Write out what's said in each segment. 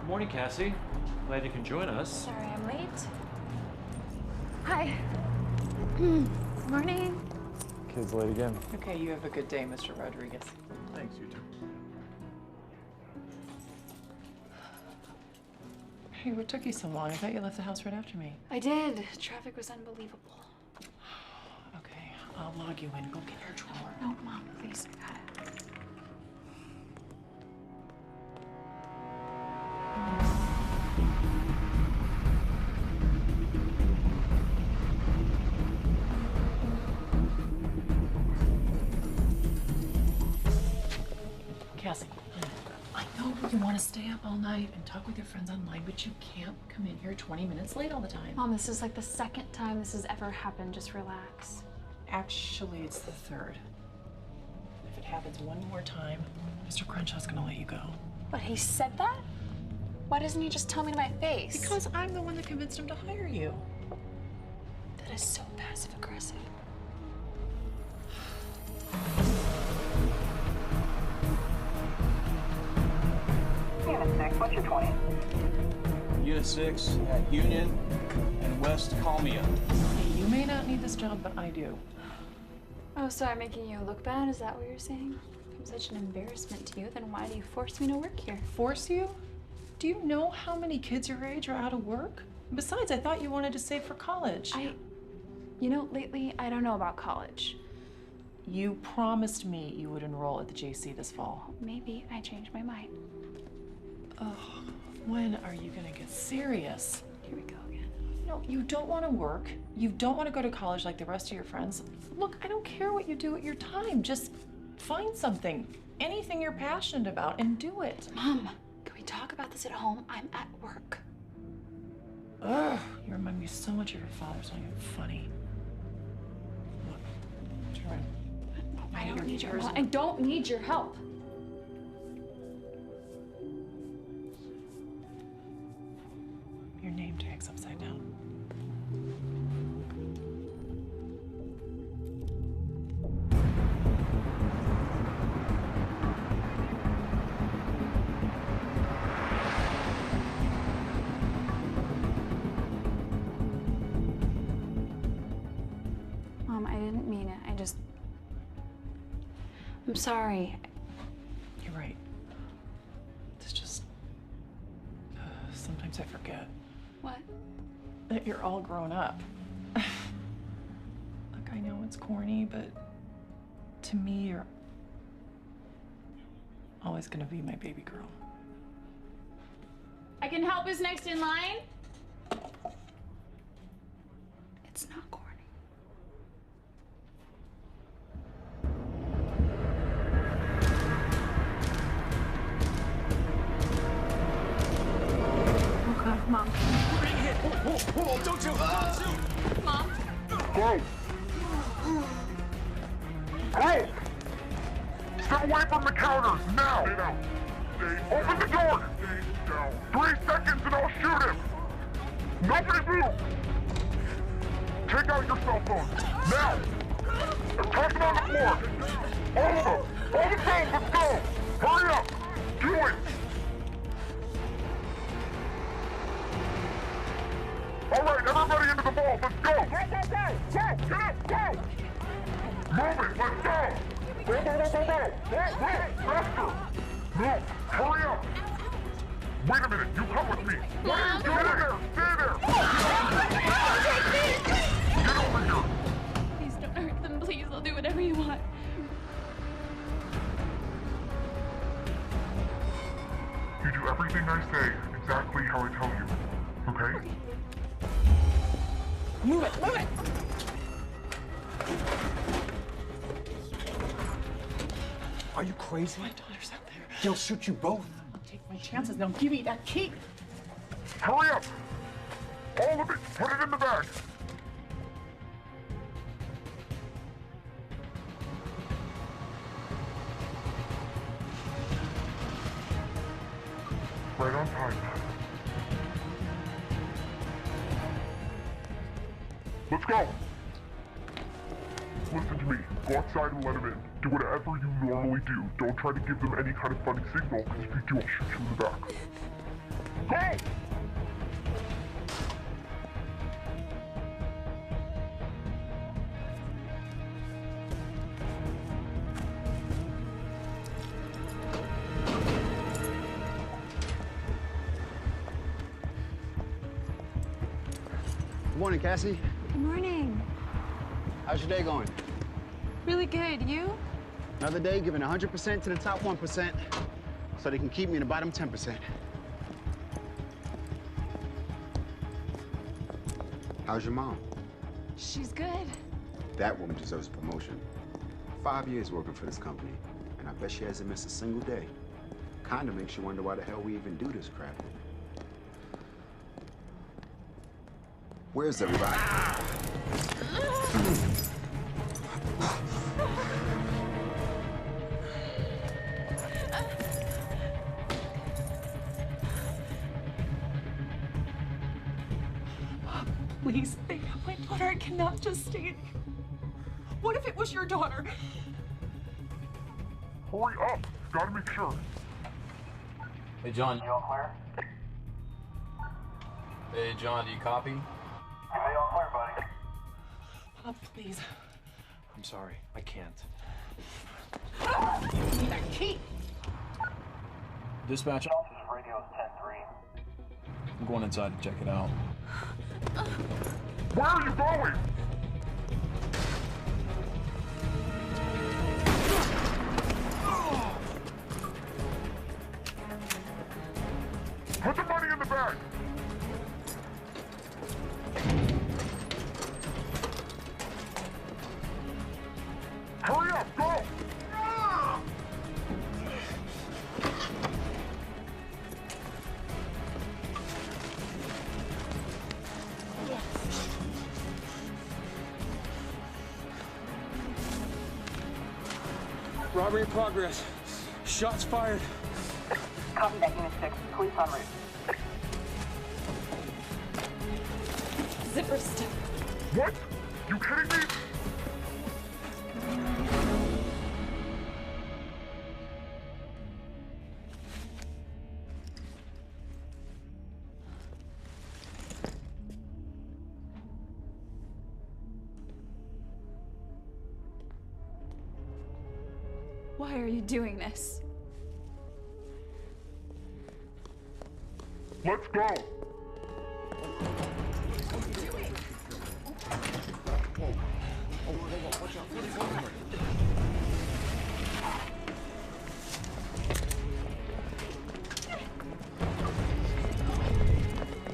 Morning, Cassie. Glad you can join us. Sorry I'm late. Hi. Morning. Kid's late again. Okay, you have a good day, Mr. Rodriguez. Thanks, you too. Hey, what took you so long? I thought you left the house right after me. I did. Traffic was unbelievable. Okay, I'll log you in. Go get your drawer. No, Mom, please. I got it. Cassie, I know you want to stay up all night and talk with your friends online, but you can't come in here 20 minutes late all the time. Mom, this is like the second time this has ever happened. Just relax. Actually, it's the third. If it happens one more time, Mr. Crenshaw's gonna let you go. But he said that? Why doesn't he just tell me to my face? Because I'm the one that convinced him to hire you. That is so passive aggressive. Unit 6, what's your 20? Unit 6 at Union and West Calmia. Hey, you may not need this job, but I do. Oh, so I'm making you look bad? Is that what you're saying? If I'm such an embarrassment to you, then why do you force me to work here? Force you? Do you know how many kids your age are out of work? Besides, I thought you wanted to save for college. You know, lately, I don't know about college. You promised me you would enroll at the JC this fall. Maybe I changed my mind. Ugh, when are you gonna get serious? Here we go again. No, you don't want to work. You don't want to go to college like the rest of your friends. Look, I don't care what you do at your time. Just find something, anything you're passionate about, and do it. Mom, can we talk about this at home? I'm at work. Ugh, you remind me so much of your father. It's not even funny. Look, turn around. I don't need your help. I don't need your help. Your name tag's upside down. Mom, I didn't mean it. I'm sorry. You're right. It's just... sometimes I forget What? that you're all grown up. Look, I know it's corny, but to me, you're always gonna be my baby girl. I can help who's next in line. It's not corny. Oh God, Mom. Bring it! Whoa, don't you! Mom? Hey! Hey! Step away from the counters, now! Stay down. Open the door! Stay down. 3 seconds and I'll shoot him! Nobody move! Take out your cell phones, now! And toss them on the floor! All of them! All the phones, let's go! Hurry up! Do it! All right, everybody into the vault, let's go! Go, go, go! Go, go, go! Move it, let's go! Go, go, go, go, go! Move, faster! Move, hurry up! Wait a minute, you come with me! Mom! Stay there, stay there! Get over here! Please don't hurt them, please. I'll do whatever you want. You do everything I say exactly how I tell you, okay? Move it, move it! Are you crazy? My daughter's out there. He'll shoot you both. I'll take my chances. Now give me that key. Hurry up! All of it, put it in the bag! Right on time. Let's go! Listen to me. Go outside and let him in. Do whatever you normally do. Don't try to give them any kind of funny signal, because if you do, I'll shoot you in the back. Go! Good morning, Cassie. Good morning. How's your day going? Really good. You? Another day giving 100% to the top 1% so they can keep me in the bottom 10%. How's your mom? She's good. That woman deserves a promotion. 5 years working for this company, and I bet she hasn't missed a single day. Kinda makes you wonder why the hell we even do this crap. Where's everybody? Please, they have my daughter. I cannot just stay in here. What if it was your daughter? Hurry up! Gotta make sure. Hey, John. You all clear? Hey, John, do you copy? You all clear, buddy? Oh, please. I'm sorry, I can't. Give me that key. Dispatch, Office radio is 10-3. I'm going inside to check it out. Where are you going? Put the money in the bag. Hurry up, go! Robbery in progress. Shots fired. Copy that, Unit 6. Police en route. Zipper step. What? You kidding me? Why are you doing this? Let's go.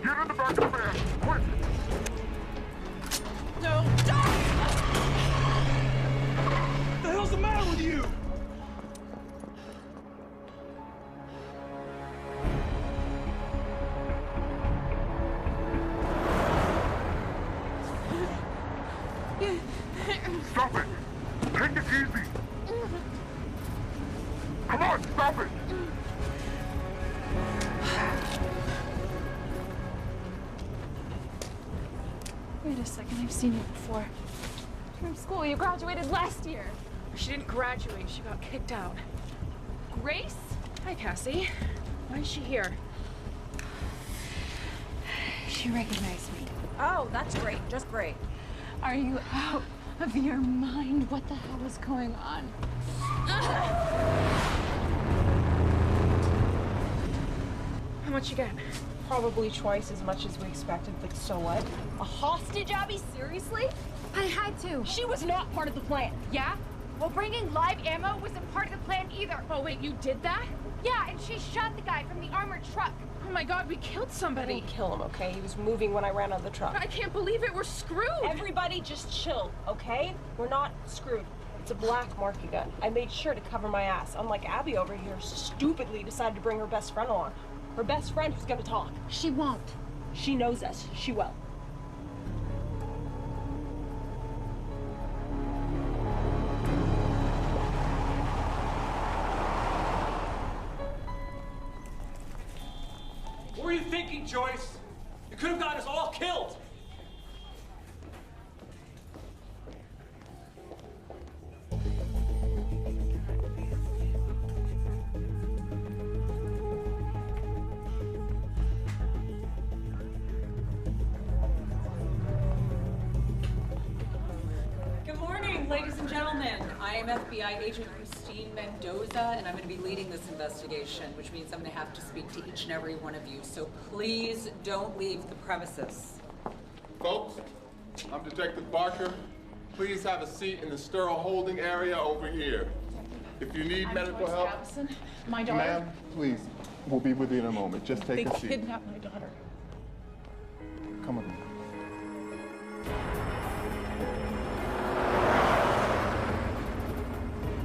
Get in the back of the van, quick! No, don't! What the hell's the matter with you? Stop it! Take it easy! Come on, stop it! Wait a second, I've seen you before. From school, you graduated last year. She didn't graduate, she got kicked out. Grace? Hi, Cassie. Why is she here? She recognized me. Oh, that's great, just great. Are you out of your mind? What the hell is going on? How much you get? Probably twice as much as we expected, but so what? A hostage, Abby? Seriously? I had to. She was not part of the plan. Yeah? Well, bringing live ammo wasn't part of the plan either. Oh, wait, you did that? Yeah, and she shot the guy from the armored truck. Oh my God, we killed I somebody. didn't kill him, okay? He was moving when I ran out of the truck. I can't believe it, we're screwed. Everybody just chill, okay? We're not screwed. It's a black market gun. I made sure to cover my ass, unlike Abby over here stupidly decided to bring her best friend along. Her best friend who's gonna talk. She won't. She knows us. She will. What were you thinking, Joyce? You could have got us all killed. Ladies and gentlemen, I am FBI Agent Christine Mendoza, and I'm going to be leading this investigation, which means I'm going to have to speak to each and every one of you. So please don't leave the premises. Folks, I'm Detective Barker. Please have a seat in the sterile holding area over here. If you need medical help... Allison, my daughter. Ma'am, please. We'll be with you in a moment. Just take a seat. They kidnapped my daughter. Come with me.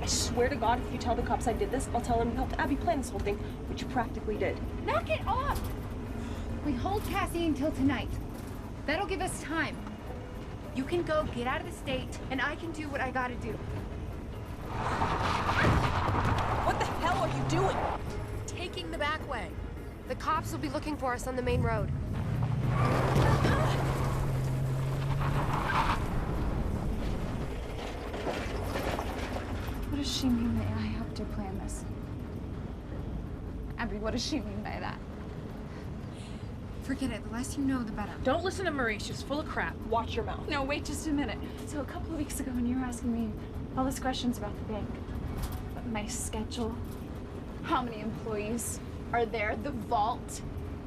I swear to God, if you tell the cops I did this, I'll tell them you helped Abby plan this whole thing, which you practically did. Knock it off! We hold Cassie until tonight. That'll give us time. You can go get out of the state, and I can do what I gotta do. What the hell are you doing? Taking the back way. The cops will be looking for us on the main road. What does she mean that I helped her plan this? Abby, what does she mean by that? Forget it. The less you know, the better. Don't listen to Marie. She's full of crap. Watch your mouth. No, wait just a minute. So a couple of weeks ago when you were asking me all those questions about the bank, about my schedule, how many employees are there, the vault,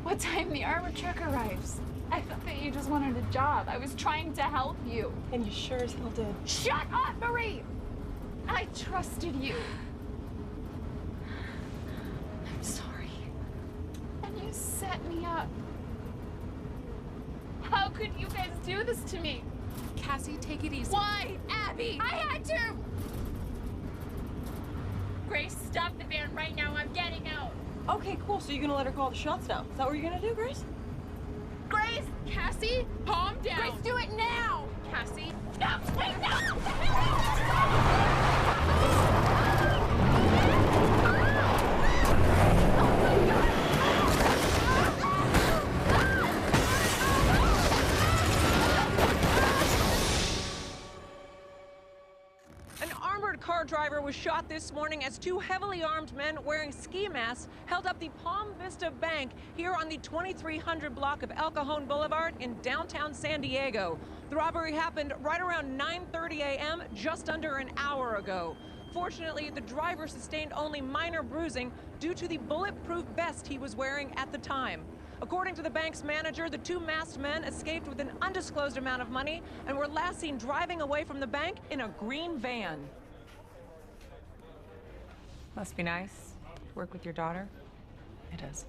what time the armored truck arrives. I thought that you just wanted a job. I was trying to help you. And you sure as hell did. Shut up, Marie! I trusted you. I'm sorry. And you set me up. How could you guys do this to me? Cassie, take it easy. Why, Abby? I had to! Grace, stop the van right now. I'm getting out. Okay, cool. So you're gonna let her call the shots now? Is that what you're gonna do, Grace? Grace! Cassie, calm down. Grace, do it now! Cassie. No! Wait, no! An armored car driver was shot this morning as two heavily armed men wearing ski masks held up the Palm Vista Bank here on the 2300 block of El Cajon Boulevard in downtown San Diego. The robbery happened right around 9:30 a.m., just under an hour ago. Fortunately, the driver sustained only minor bruising due to the bulletproof vest he was wearing at the time. According to the bank's manager, the two masked men escaped with an undisclosed amount of money and were last seen driving away from the bank in a green van. Must be nice to work with your daughter. It is.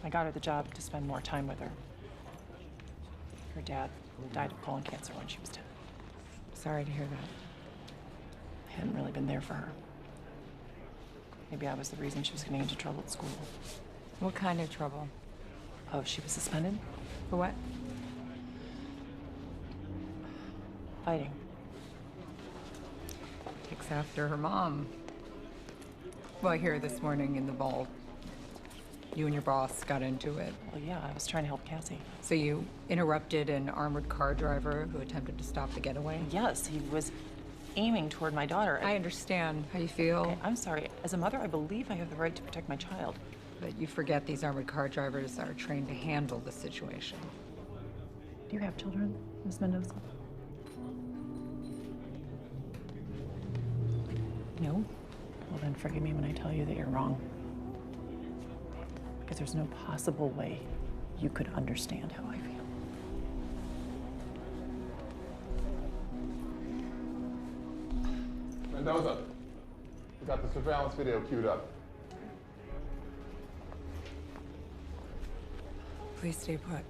I got her the job to spend more time with her. Her dad died of colon cancer when she was 10. Sorry to hear that. I hadn't really been there for her. Maybe I was the reason she was getting into trouble at school. What kind of trouble? Oh, she was suspended? For what? Fighting. Takes after her mom. Well, here this morning in the vault, you and your boss got into it. Well, yeah, I was trying to help Cassie. So you interrupted an armored car driver who attempted to stop the getaway? Yes, he was aiming toward my daughter. I understand how you feel. Okay, I'm sorry. As a mother, I believe I have the right to protect my child. But you forget these armored car drivers are trained to handle the situation. Do you have children, Ms. Mendoza? No? Well, then forgive me when I tell you that you're wrong. Because there's no possible way you could understand how I feel. Mendoza, we got the surveillance video queued up. Please stay put.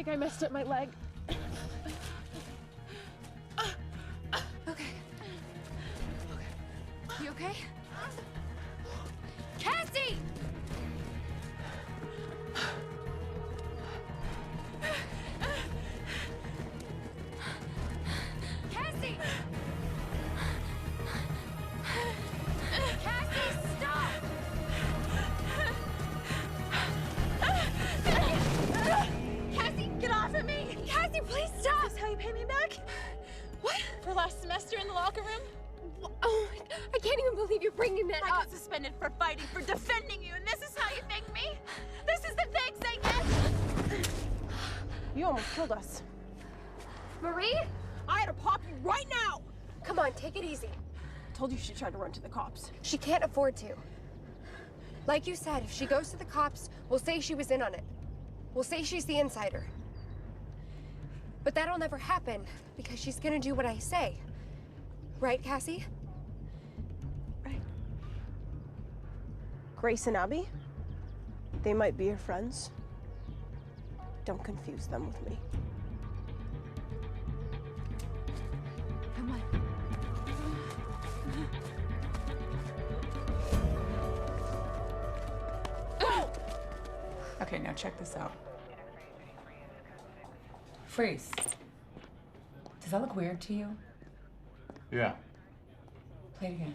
think I messed up my leg. Okay. You okay? Cassie! Cassie! Cassie, stop! Cassie, get off of me! Cassie, please stop! Is this how you pay me back? What? For last semester in the locker room? Oh, I can't even believe you're bringing that I up. got suspended for fighting, for defending you, and this is how you thank me? This is the thanks I get? You almost killed us. Marie? I had to pop you right now! Come on, take it easy. Told you she tried to run to the cops. She can't afford to. Like you said, if she goes to the cops, we'll say she was in on it. We'll say she's the insider. But that'll never happen because she's gonna do what I say. Right, Cassie? Right. Grace and Abby? They might be your friends. Don't confuse them with me. Come on. Okay, now check this out. Freeze. Does that look weird to you? Yeah. Play it again.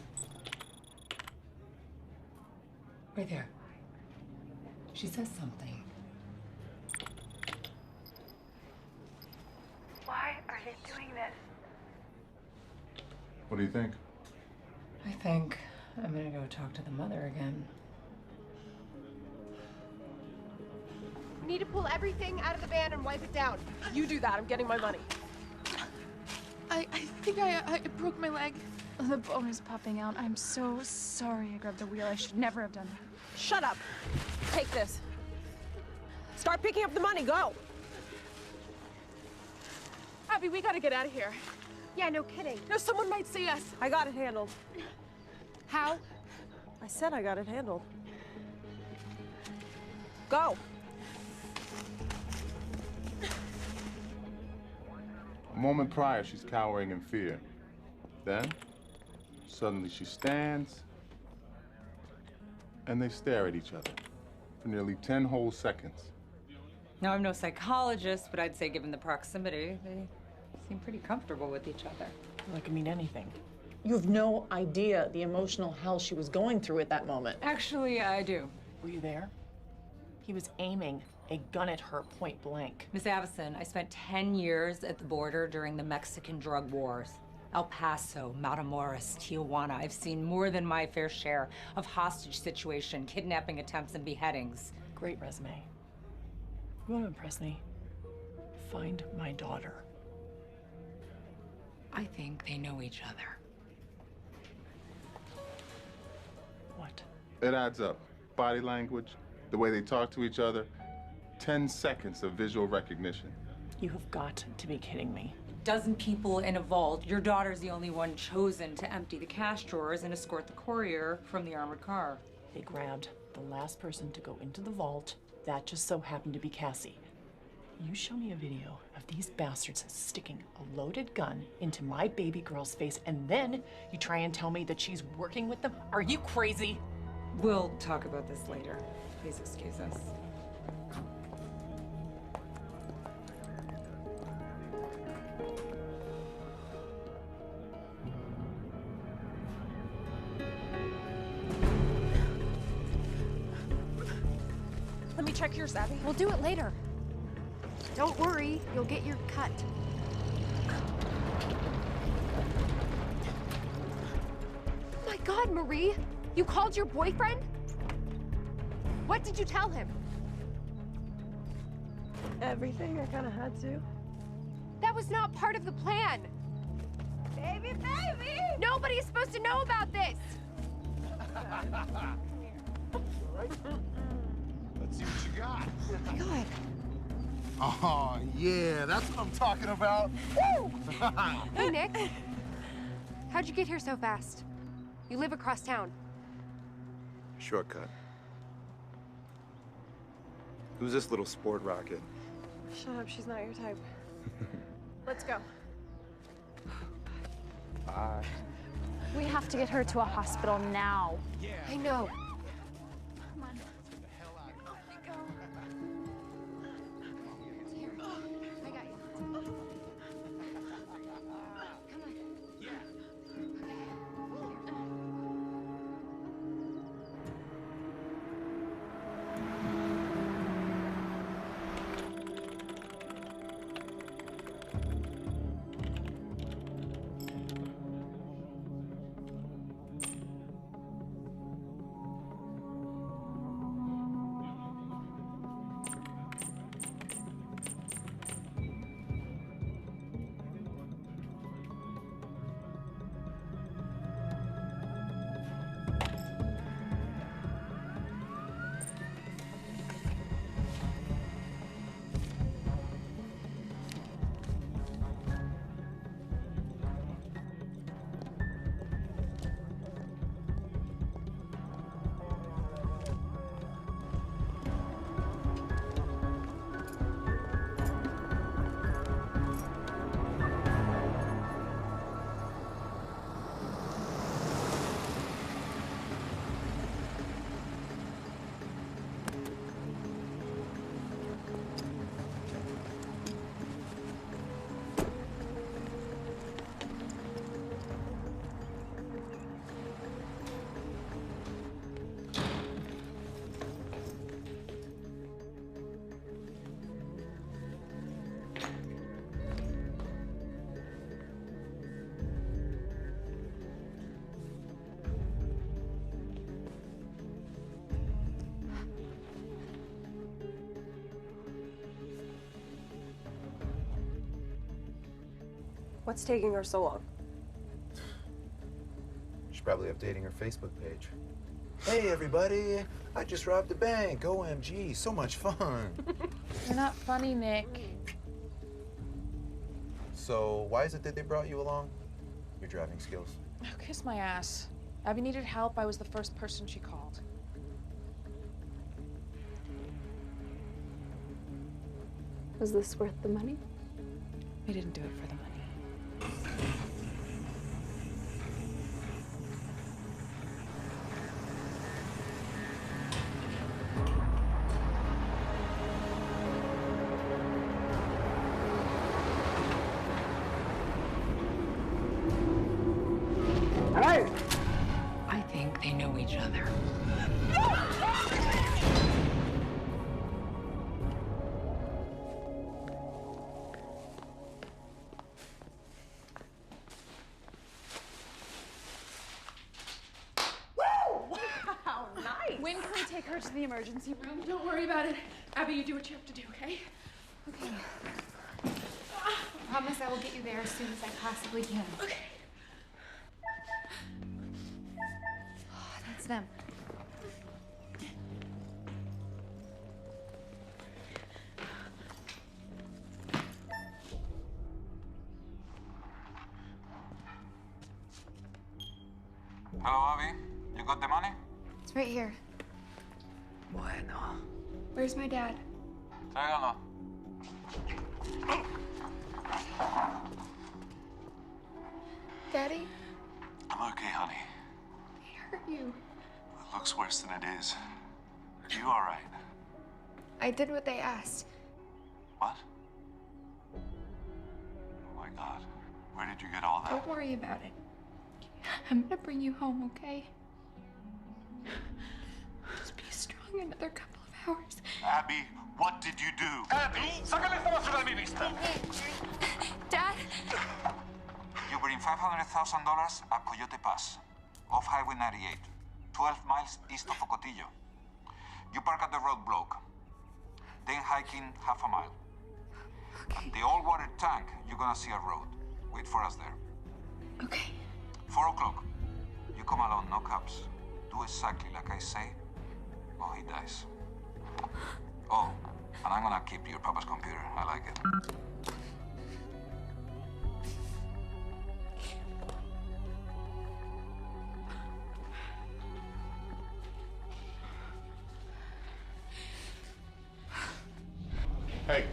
Right there. She says something. Why are they doing this? What do you think? I think I'm gonna go talk to the mother again. We need to pull everything out of the van and wipe it down. You do that, I'm getting my money. I think I broke my leg. The bone is popping out. I'm so sorry I grabbed the wheel. I should never have done that. Shut up. Take this. Start picking up the money, go. Abby, we gotta get out of here. Yeah, no kidding. No, someone might see us. I got it handled. How? I said I got it handled. Go. A moment prior, she's cowering in fear. Then, suddenly she stands, and they stare at each other for nearly 10 whole seconds. Now, I'm no psychologist, but I'd say given the proximity, they seem pretty comfortable with each other. That could mean anything. You have no idea the emotional hell she was going through at that moment. Actually, I do. Were you there? He was aiming a gun at her point blank. Miss Avison, I spent 10 years at the border during the Mexican drug wars. El Paso, Matamoros, Tijuana. I've seen more than my fair share of hostage situation, kidnapping attempts, and beheadings. Great resume. You want to impress me? Find my daughter. I think they know each other. What? It adds up. Body language, the way they talk to each other, 10 seconds of visual recognition. You have got to be kidding me. Dozen people in a vault. Your daughter's the only one chosen to empty the cash drawers and escort the courier from the armored car. They grabbed the last person to go into the vault. That just so happened to be Cassie. You show me a video of these bastards sticking a loaded gun into my baby girl's face, and then you try and tell me that she's working with them? Are you crazy? We'll talk about this later. Please excuse us. Let me check yours, Abby. We'll do it later. Don't worry, you'll get your cut. Oh my God, Marie! You called your boyfriend? What did you tell him? Everything. I kind of had to. That was not part of the plan. Baby, baby! Nobody's supposed to know about this! Let's see what you got. Oh my God. Oh, yeah, that's what I'm talking about. Woo! Hey, Nick. How'd you get here so fast? You live across town. Shortcut. Who's this little sport rocket? Shut up, she's not your type. Let's go. Bye. We have to get her to a hospital now. I know. Come on. Off we go. Here, I got you. Come on. What's taking her so long? She's probably updating her Facebook page. Hey, everybody! I just robbed a bank. OMG, so much fun. You're not funny, Nick. So, why is it that they brought you along? Your driving skills. Oh, kiss my ass. Abby needed help. I was the first person she called. Was this worth the money? We didn't do it for the money. Hey! I think they know each other. When can we take her to the emergency room? Don't worry about it. Abby, you do what you have to do, okay? Okay. I promise I will get you there as soon as I possibly can. Okay. Oh, that's them. Hello, Abby. You got the money? It's right here. Bueno. Where's my dad? Tráigalo. Daddy? I'm okay, honey. They hurt you. It looks worse than it is. Are you all right? I did what they asked. What? Oh, my God. Where did you get all that? Don't worry about it. I'm gonna bring you home, okay? Just be strong another couple of hours. Abby, what did you do? Abby, sácale esta basura de mi vista. Dad? You bring $500,000 at Coyote Pass, off Highway 98, 12 miles east of Ocotillo. You park at the roadblock, then hiking half a mile. Okay. At the all-water tank, you're gonna see a road. Wait for us there. Okay. 4 o'clock. You come alone, no cops. Do exactly like I say, or he dies. Oh, and I'm gonna keep your papa's computer. I like it. Hey,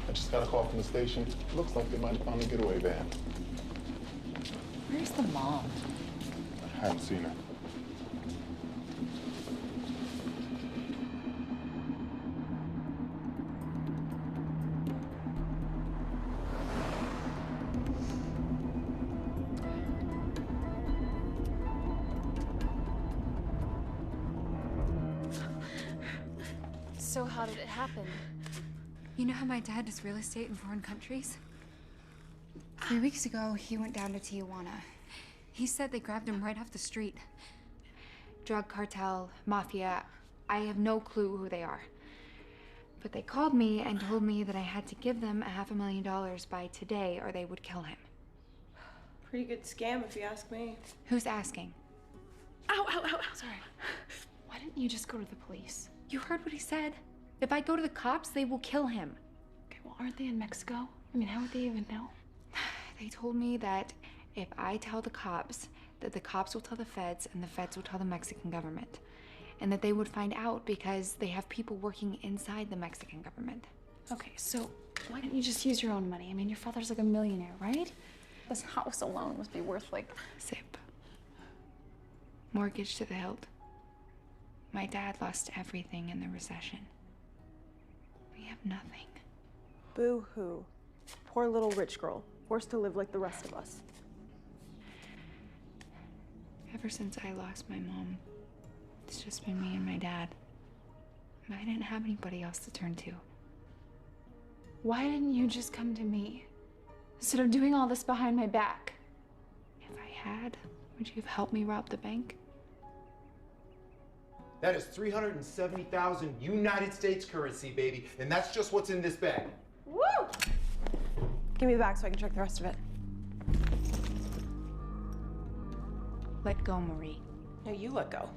I just got a call from the station. Looks like they might have found a getaway van. Where's the mom? I haven't seen her. So how did it happen? You know how my dad does real estate in foreign countries? 3 weeks ago, he went down to Tijuana. He said they grabbed him right off the street. Drug cartel, mafia, I have no clue who they are. But they called me and told me that I had to give them $500,000 by today or they would kill him. Pretty good scam if you ask me. Who's asking? Ow, ow, ow, ow. Sorry. Why didn't you just go to the police? You heard what he said. If I go to the cops, they will kill him. Okay, well, aren't they in Mexico? I mean, how would they even know? They told me that if I tell the cops, that the cops will tell the feds and the feds will tell the Mexican government. And that they would find out because they have people working inside the Mexican government. Okay, so why didn't you just use your own money? I mean, your father's like a millionaire, right? This house alone must be worth like... Sip. Mortgage to the hilt. My dad lost everything in the recession. We have nothing. Boo-hoo. Poor little rich girl, forced to live like the rest of us. Ever since I lost my mom, it's just been me and my dad. I didn't have anybody else to turn to. Why didn't you just come to me? Instead of doing all this behind my back? If I had, would you have helped me rob the bank? That is 370,000 United States currency, baby. And that's just what's in this bag. Woo! Give me the bag so I can check the rest of it. Let go, Marie. No, you let go.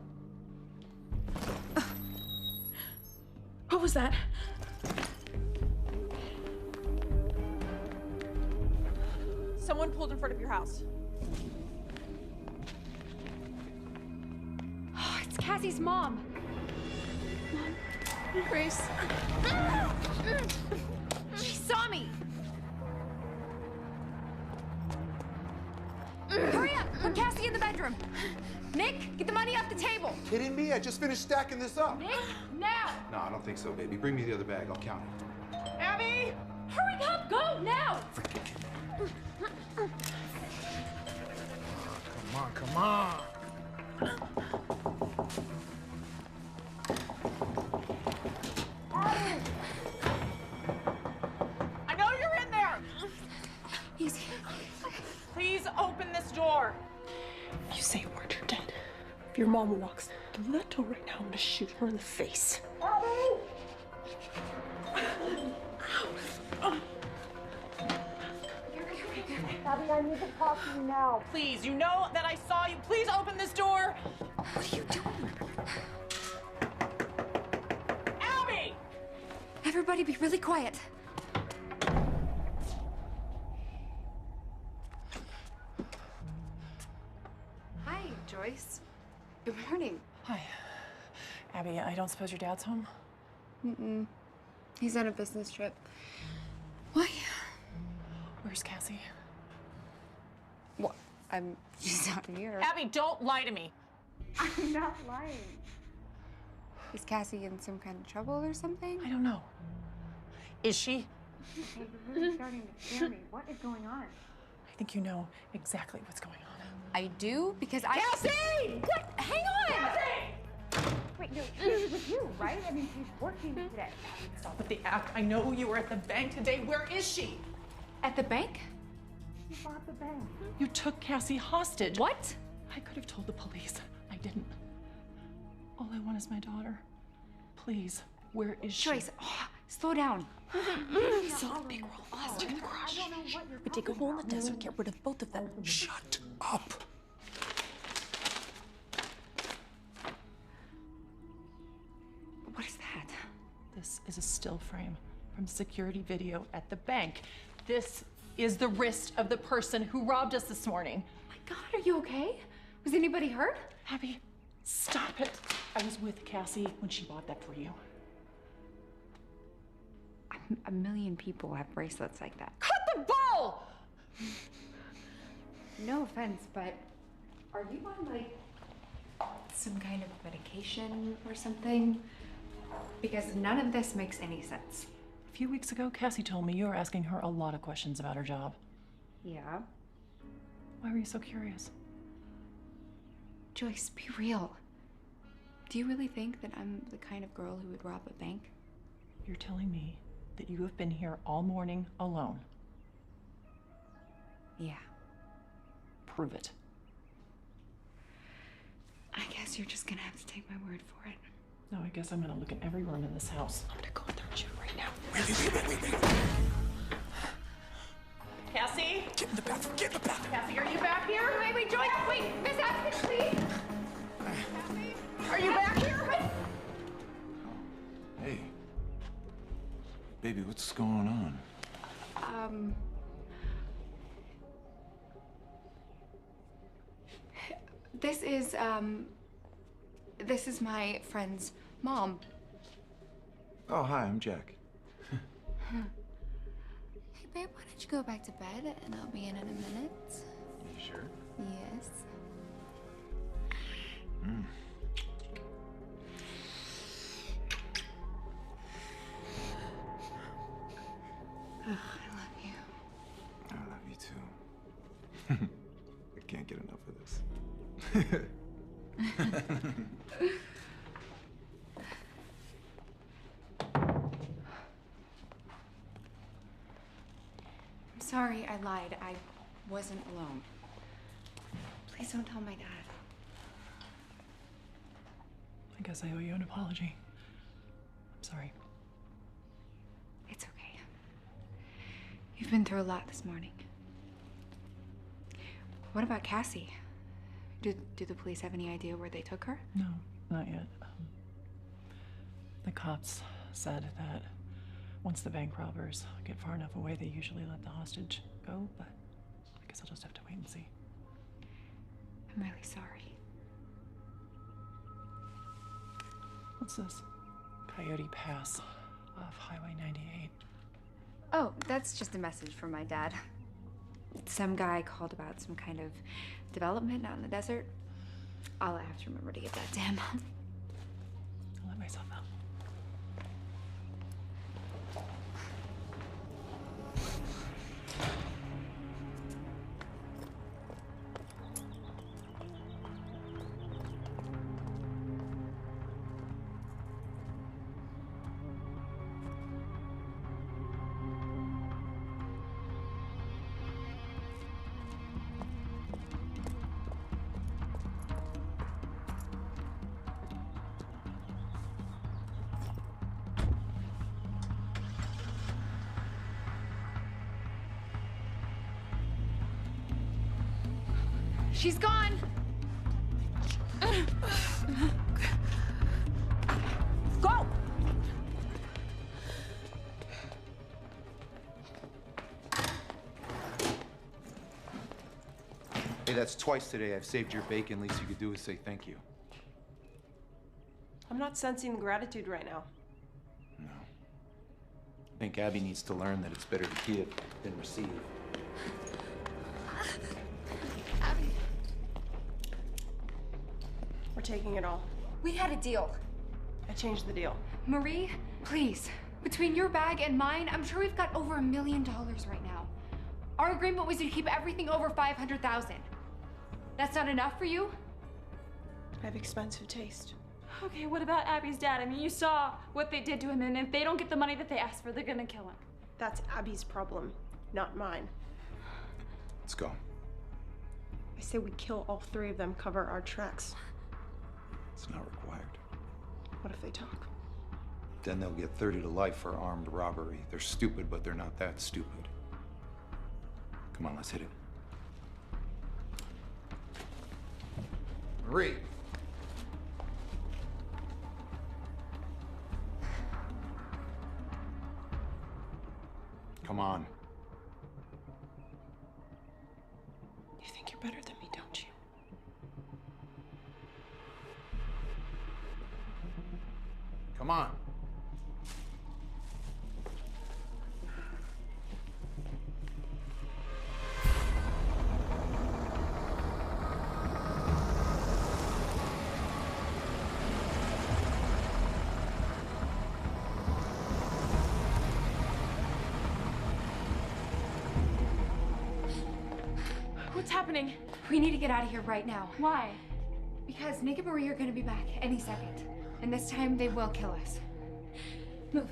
What was that? Someone pulled in front of your house. Oh, it's Cassie's mom. Mom, Grace. She saw me. Hurry up! Put Cassie in the bedroom. Nick, get the money off the table. Kidding me? I just finished stacking this up. Nick, now! No, I don't think so, baby. Bring me the other bag. I'll count it. Abby! Hurry up! Go now! Come on, come on. I know you're in there! Easy. Please open this door. If you say a word, you're dead. If your mom walks through that door right now, I'm gonna shoot her in the face. Abby, I need to talk to you now. Please, you know that I saw you. Please open this door. What are you doing? Abby! Everybody be really quiet. Hi, Joyce. Good morning. Hi. Abby, I don't suppose your dad's home? Mm-mm. He's on a business trip. Why? Where's Cassie? What? She's not here. Abby, don't lie to me. I'm not lying. Is Cassie in some kind of trouble or something? I don't know. Is she? You're really starting to scare me. What is going on? I think you know exactly what's going on. I do, because I... Cassie! What? Hang on! Cassie! Wait, no, she's with you, right? I mean, she's working today. Stop with the act. I know you were at the bank today. Where is she? At the bank? She bought the bank. You took Cassie hostage. What? I could have told the police. I didn't. All I want is my daughter. Please, where is she? Joyce, slow down. So the big roll plastic in the garage. We dig a hole in the desert, get rid of both of them. Shut up. What is that? This is a still frame from security video at the bank. This is the wrist of the person who robbed us this morning. My God, are you okay? Was anybody hurt? Abby, stop it. I was with Cassie when she bought that for you. I'm A million people have bracelets like that. Cut the bull! No offense, but are you on, like, some kind of medication or something? Because none of this makes any sense. A few weeks ago, Cassie told me you were asking her a lot of questions about her job. Yeah. Why were you so curious? Joyce, be real. Do you really think that I'm the kind of girl who would rob a bank? You're telling me that you have been here all morning alone. Yeah. Prove it. I guess you're just gonna have to take my word for it. No, I guess I'm gonna look in every room in this house. I'm gonna go in there and shoot right now. Wait. Cassie? Get in the bathroom, get in the bathroom. Cassie, are you back here? Wait, Joyce, wait! Miss Absent, please! Are you back here? Hey. Baby, what's going on? This is my friend's mom. Oh, hi, I'm Jack. Hey, babe, why don't you go back to bed and I'll be in a minute? You sure? Yes. I love you. I love you too. I can't get enough of this. I'm sorry, I lied. I wasn't alone. Please don't tell my dad. I guess I owe you an apology. I'm sorry. It's okay. You've been through a lot this morning. What about Cassie? Do the police have any idea where they took her? No, not yet. The cops said that once the bank robbers get far enough away, they usually let the hostage go, but I guess I'll just have to wait and see. I'm really sorry. What's this? Coyote Pass off Highway 98. Oh, that's just a message from my dad. Some guy called about some kind of development out in the desert. I'll have to remember to get that to him. I'll let myself know. She's gone! Go! Hey, that's twice today I've saved your bacon. Least you could do is say thank you. I'm not sensing gratitude right now. No. I think Abby needs to learn that it's better to give than receive. Abby. We're taking it all. We had a deal. I changed the deal. Marie, please. Between your bag and mine, I'm sure we've got over $1 million right now. Our agreement was to keep everything over $500,000. That's not enough for you? I have expensive taste. Okay, what about Abby's dad? I mean, you saw what they did to him, and if they don't get the money that they asked for, they're gonna kill him. That's Abby's problem, not mine. Let's go. I say we kill all three of them, cover our tracks. It's not required. What if they talk? Then they'll get 30 to life for armed robbery. They're stupid, but they're not that stupid. Come on, let's hit it. Marie! Come on. You think you're better than me, don't you? Come on. happening? We need to get out of here right now. Why? Because Nick and Marie are gonna be back any second. And this time they will kill us. Move.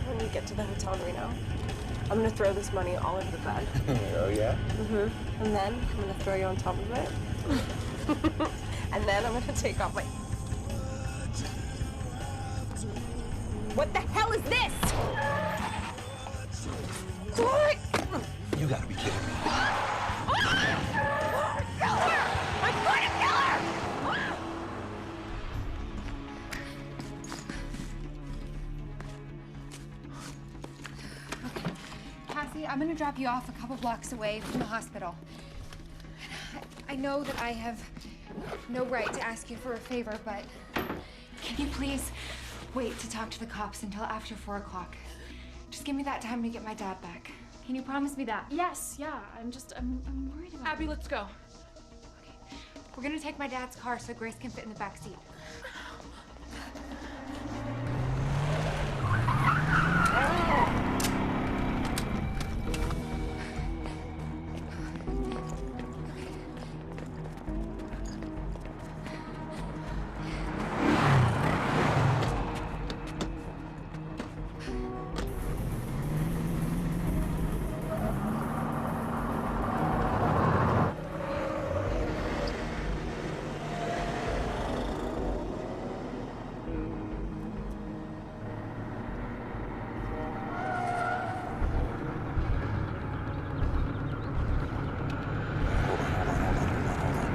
When we get to the hotel in Reno, I'm gonna throw this money all over the bed. Oh, yeah? Mm-hmm. And then I'm gonna throw you on top of it. And then I'm gonna take off my... What the hell is this? What? You gotta be kidding me. Kill her! I'm going to kill her! Cassie, I'm gonna drop you off a couple blocks away from the hospital. I know that I have no right to ask you for a favor, but can you please wait to talk to the cops until after 4 o'clock? Just give me that time to get my dad back. Can you promise me that? Yes, yeah. I'm worried about Abby, let's go. Okay. We're gonna take my dad's car so Grace can fit in the back seat.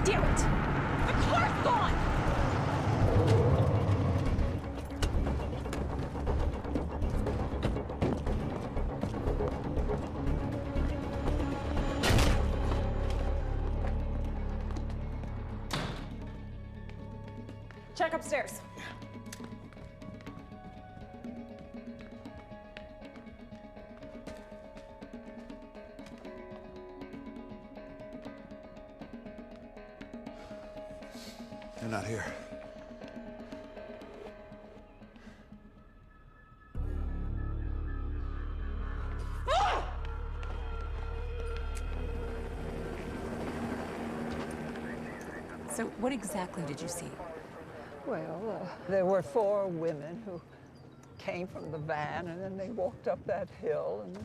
Damn it! The car's gone! Check upstairs. They're not here. So what exactly did you see? Well, there were 4 women who came from the van, and then they walked up that hill, and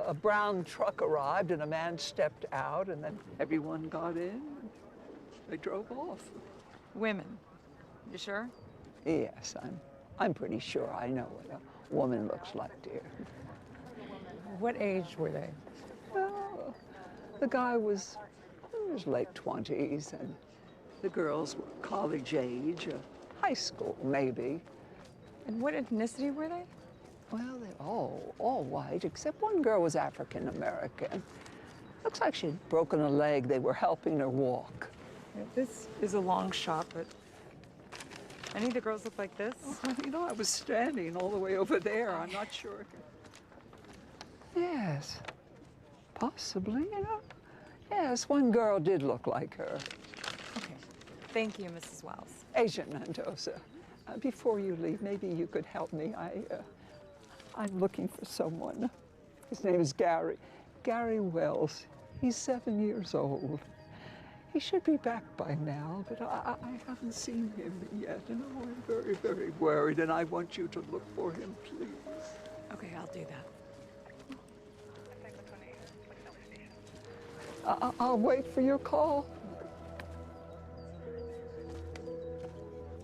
a brown truck arrived, and a man stepped out, and then everyone got in. They drove off. Women. You sure? Yes, I'm pretty sure I know what a woman looks like, dear. What age were they? Well, the guy was in his late 20s, and the girls were college age, high school, maybe. And what ethnicity were they? Well, they're all white, except one girl was African American. Looks like she'd broken a leg. They were helping her walk. Yeah, this is a long shot, but any of the girls look like this? Well, you know, I was standing all the way over there. I'm not sure. Yes, possibly, you know. Yes, one girl did look like her. Okay. Thank you, Mrs. Wells. Agent Mendoza, before you leave, maybe you could help me. I'm looking for someone. His name is Gary. Gary Wells. He's 7 years old. He should be back by now, but I haven't seen him yet, and I'm very, very worried, and I want you to look for him, please. Okay, I'll do that. I'll wait for your call.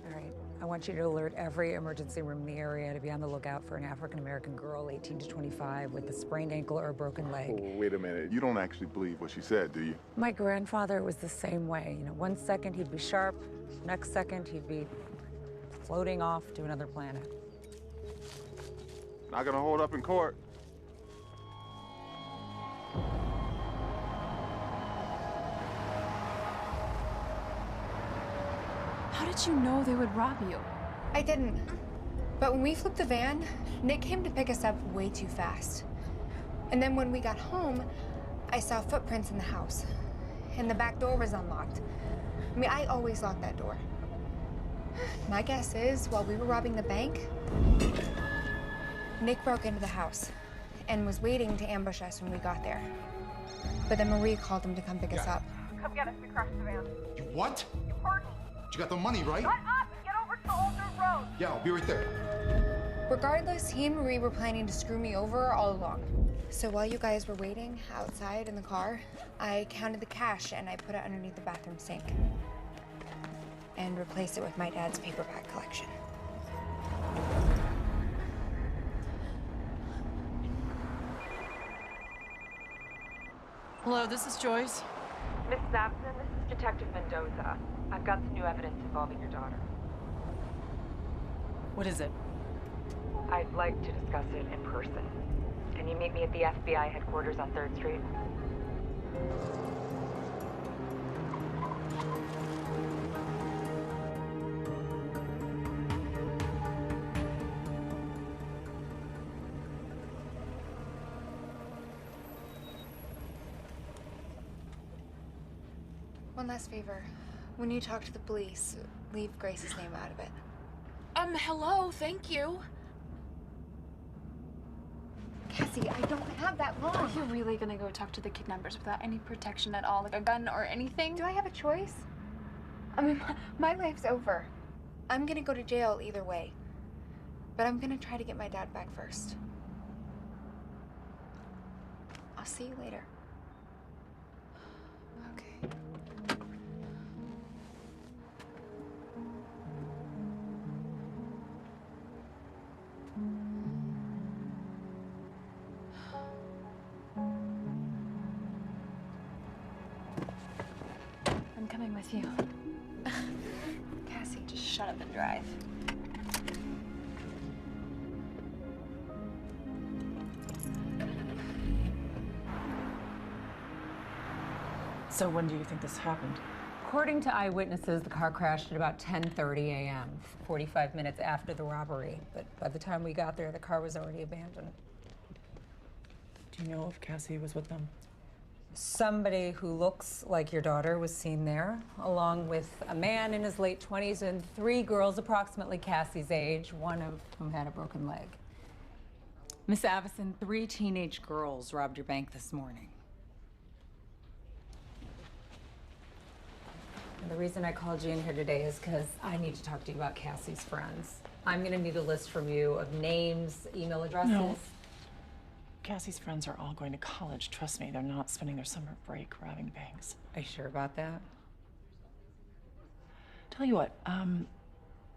All right. I want you to alert every emergency room in the area to be on the lookout for an African-American girl, 18 to 25, with a sprained ankle or a broken leg. Oh, wait a minute. You don't actually believe what she said, do you? My grandfather was the same way. You know, one second he'd be sharp, next second he'd be floating off to another planet. Not gonna hold up in court. How did you know they would rob you? I didn't. But when we flipped the van, Nick came to pick us up way too fast. And then when we got home, I saw footprints in the house. And the back door was unlocked. I mean, I always lock that door. My guess is, while we were robbing the bank, Nick broke into the house and was waiting to ambush us when we got there. But then Marie called him to come pick us up. Come get us. We crashed the van. You what? You heard me. You got the money, right? Shut up and get over to Old Dirt Road. Yeah, I'll be right there. Regardless, he and Marie were planning to screw me over all along. So while you guys were waiting outside in the car, I counted the cash and I put it underneath the bathroom sink. And replaced it with my dad's paperback collection. Hello, this is Joyce. Mrs. Abson, this is Detective Mendoza. I've got some new evidence involving your daughter. What is it? I'd like to discuss it in person. Can you meet me at the FBI headquarters on 3rd Street? One last favor. When you talk to the police, leave Grace's name out of it. Hello, thank you. Cassie, I don't have that long. Are you really gonna go talk to the kidnappers without any protection at all, like a gun or anything? Do I have a choice? I mean, my life's over. I'm gonna go to jail either way. But I'm gonna try to get my dad back first. I'll see you later. Okay. I'm coming with you. Cassie, just shut up and drive. So when do you think this happened? According to eyewitnesses, the car crashed at about 10:30 a.m., 45 minutes after the robbery. But by the time we got there, the car was already abandoned. Do you know if Cassie was with them? Somebody who looks like your daughter was seen there, along with a man in his late 20s and 3 girls approximately Cassie's age, one of whom had a broken leg. Miss Avison, 3 teenage girls robbed your bank this morning. And the reason I called you in here today is because I need to talk to you about Cassie's friends. I'm going to need a list from you of names, email addresses. No. Cassie's friends are all going to college. Trust me, they're not spending their summer break robbing banks. Are you sure about that? Tell you what,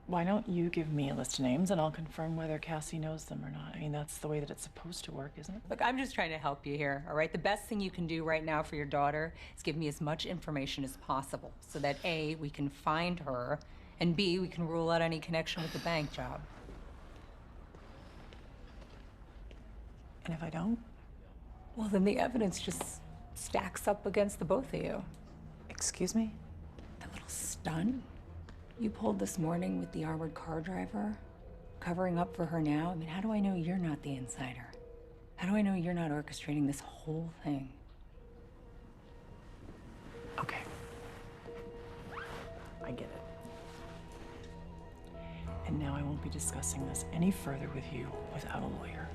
why don't you give me a list of names and I'll confirm whether Cassie knows them or not. I mean, that's the way that it's supposed to work, isn't it? Look, I'm just trying to help you here, all right? The best thing you can do right now for your daughter is give me as much information as possible so that A, we can find her, and B, we can rule out any connection with the bank job. And if I don't? Well, then the evidence just stacks up against the both of you. Excuse me? That little stunt you pulled this morning with the armored car driver, covering up for her now. I mean, how do I know you're not the insider? How do I know you're not orchestrating this whole thing? Okay. I get it. And now I won't be discussing this any further with you without a lawyer.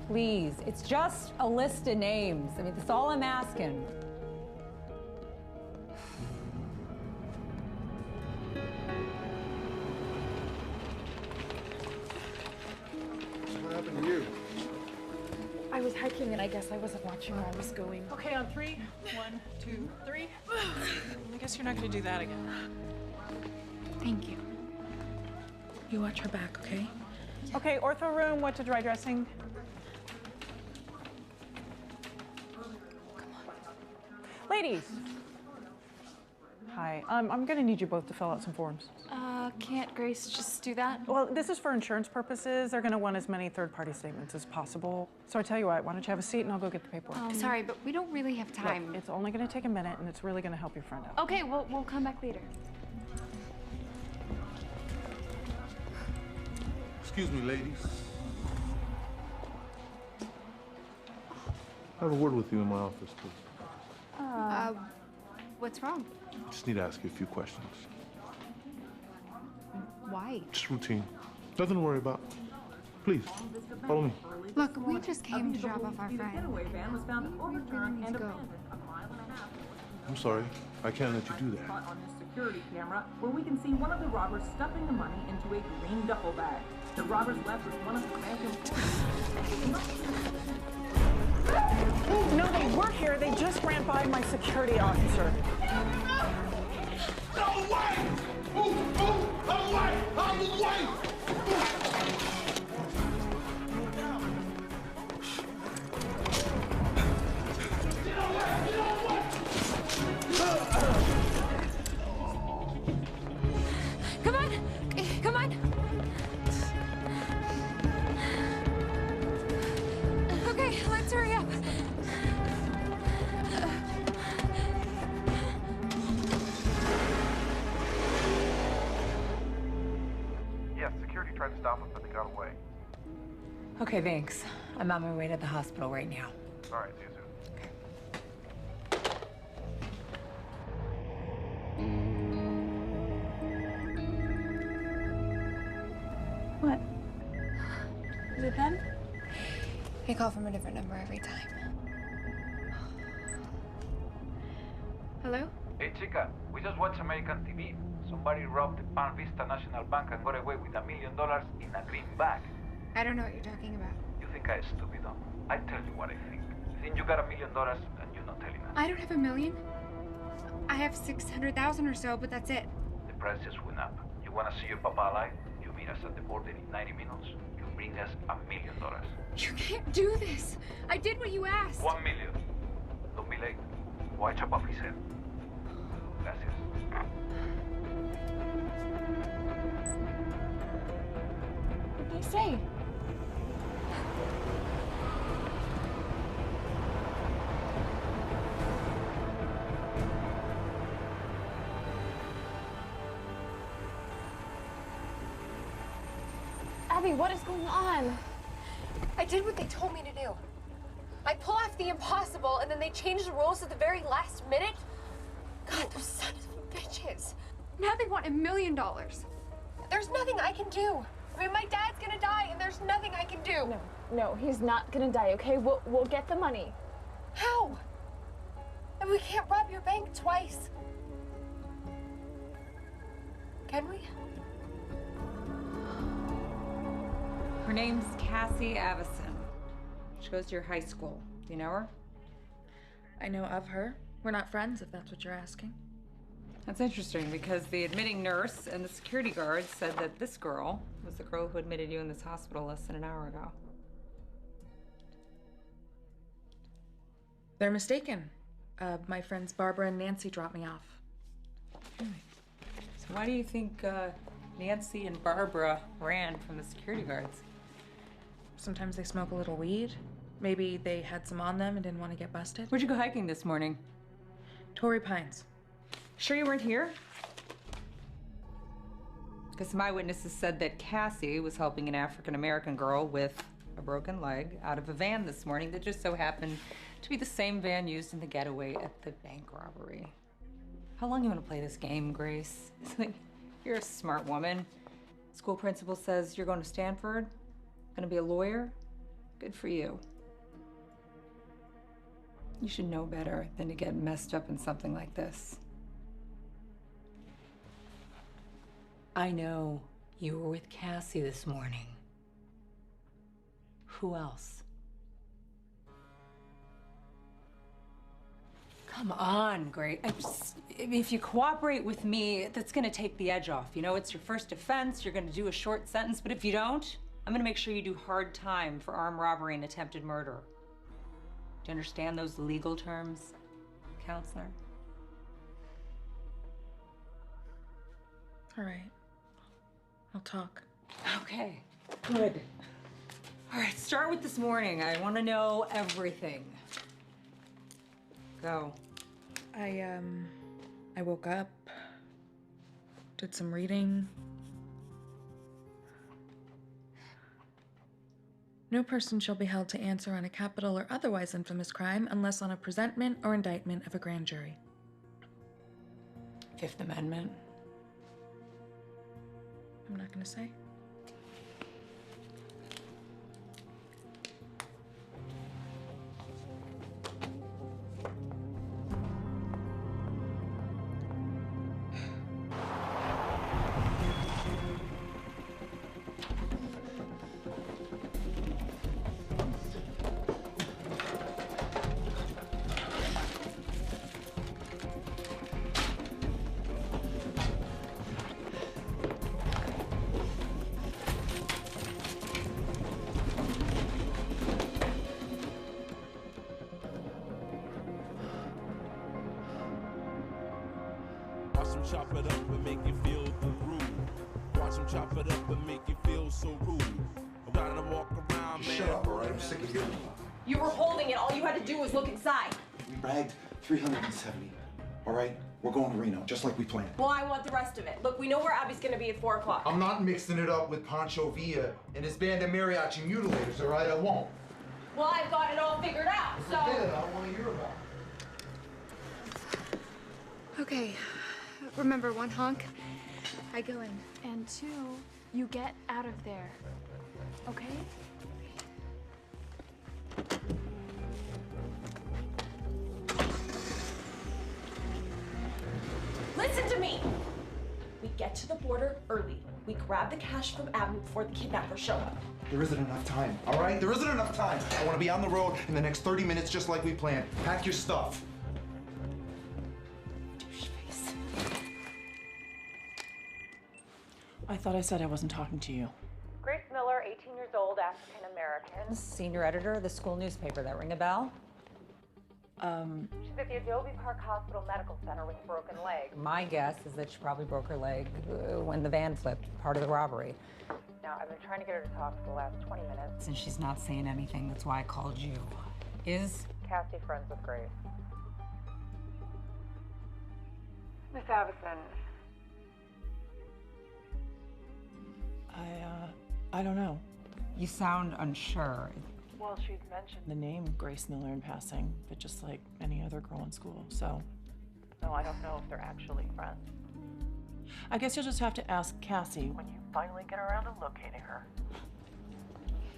Please, it's just a list of names. I mean, that's all I'm asking. What happened to you? I was hiking and I guess I wasn't watching where I was going. Okay, on 3. 1, 2, 3. I guess you're not gonna do that again. Thank you. You watch her back, okay? Okay, ortho room, what to dry dressing? Ladies. Hi, I'm gonna need you both to fill out some forms. Can't Grace just do that? Well, this is for insurance purposes. They're gonna want as many third-party statements as possible. So I tell you what, why don't you have a seat and I'll go get the paperwork. Sorry, but we don't really have time. Look, it's only gonna take a minute and it's really gonna help your friend out. Okay, we'll come back later. Excuse me, ladies. I have a word with you in my office, please. What's wrong? Just need to ask you a few questions. Why? Just routine. Nothing to worry about. Please, follow me. Look, we just came to drop off our friend. Getaway van was found overturned and go. abandoned a mile and a half. I'm sorry. I can't let you do that. Caught on this security camera, where we can see one of the robbers stuffing the money into a green duffel bag. The robbers left with one of the bank employees. No, they were here. They just ran by my security officer. No way! Move! Away! Out of the way! Come on! Come on! Okay, let's hurry up. Yes, security tried to stop us, but they got away. Okay, thanks. I'm on my way to the hospital right now. All right, see you soon. What? Is it them? They call from a different number every time. Hello? Hey, chica, we just watched American TV. Somebody robbed the Palm Vista National Bank and got away with $1 million in a green bag. I don't know what you're talking about. You think I'm stupid, huh? I tell you what I think. You think you got $1 million and you're not telling us. I don't have $1 million. I have 600,000 or so, but that's it. The price just went up. You want to see your papa alive? You meet us at the border in 90 minutes. You bring us $1 million. You can't do this. I did what you asked. 1 million. Don't be late. Why chop off his head? Gracias. What did they say? Abby, what is going on? I did what they told me to do. I pull off the impossible, and then they change the rules at the very last minute? God, those sons of bitches. Now they want $1 million. There's nothing I can do. I mean, my dad's gonna die, and there's nothing I can do. No, he's not gonna die, okay? We'll get the money. How? And we can't rob your bank twice. Can we? Her name's Cassie Avison. She goes to your high school. Do you know her? I know of her. We're not friends, if that's what you're asking. That's interesting because the admitting nurse and the security guard said that this girl was the girl who admitted you in this hospital less than an hour ago. They're mistaken. My friends Barbara and Nancy dropped me off. Really? So why do you think Nancy and Barbara ran from the security guards? Sometimes they smoke a little weed. Maybe they had some on them and didn't want to get busted. Where'd you go hiking this morning? Torrey Pines. Sure you weren't here? Because some eyewitnesses said that Cassie was helping an African-American girl with a broken leg out of a van this morning that just so happened to be the same van used in the getaway at the bank robbery. How long you want to play this game, Grace? It's like, you're a smart woman. School principal says you're going to Stanford, going to be a lawyer. Good for you. You should know better than to get messed up in something like this. I know you were with Cassie this morning. Who else? Come on, Grace. If you cooperate with me, that's gonna take the edge off. You know, it's your first offense, you're gonna do a short sentence, but if you don't, I'm gonna make sure you do hard time for armed robbery and attempted murder. Do you understand those legal terms, counselor? All right. I'll talk. Okay, good. All right, start with this morning. I want to know everything. Go. I woke up, did some reading. No person shall be held to answer on a capital or otherwise infamous crime unless on a presentment or indictment of a grand jury. Fifth Amendment. I'm not gonna say. Watch them chop it up and make you feel the groove. Watch them chop it up and make you feel so rude. I'm trying to walk around, man. Shut up, all right? I'm sick of you. You were holding it. All you had to do was look inside. We bagged 370, all right? We're going to Reno, just like we planned. Well, I want the rest of it. Look, we know where Abby's gonna be at 4 o'clock. I'm not mixing it up with Pancho Villa and his band of mariachi mutilators, all right? I won't. Well, I've got it all figured out, so... I don't want to hear about it. Okay, remember, 1 honk, I go in. And 2, you get out of there, okay? Listen to me! We get to the border early. We grab the cash from Abby before the kidnappers show up. There isn't enough time, all right? There isn't enough time. I want to be on the road in the next 30 minutes just like we planned. Pack your stuff. Doucheface. I thought I said I wasn't talking to you. Grace Miller, 18 years old, African American. Senior editor of the school newspaper. That ring a bell? She's at the Adobe Park Hospital Medical Center with a broken leg. My guess is that she probably broke her leg when the van flipped, part of the robbery. Now, I've been trying to get her to talk for the last 20 minutes. Since she's not saying anything, that's why I called you. Is Cassie friends with Grace? Miss Avison. I don't know. You sound unsure. Well, she'd mentioned The name Grace Miller in passing, but just like any other girl in school, so. No, I don't know if they're actually friends. I guess you'll just have to ask Cassie When you finally get around to locating her.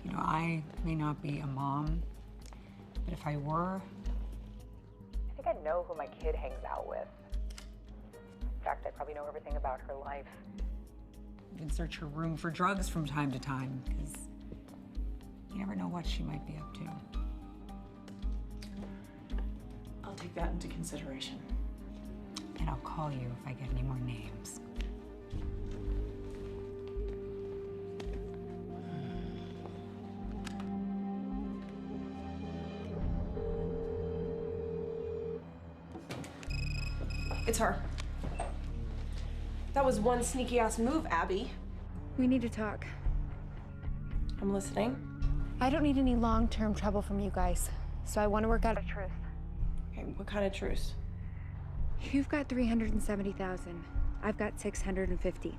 You know, I may not be a mom, but if I were, I think I know who my kid hangs out with. In fact, I probably know everything about her life. you can search her room for drugs from time to time, because you never know what she might be up to. I'll take that into consideration. And I'll call you if I get any more names. It's her. That was one sneaky ass move, Abby. We need to talk. I'm listening. I don't need any long-term trouble from you guys, so I want to work out a truce. Okay, what kind of truce? You've got 370,000. I've got 650.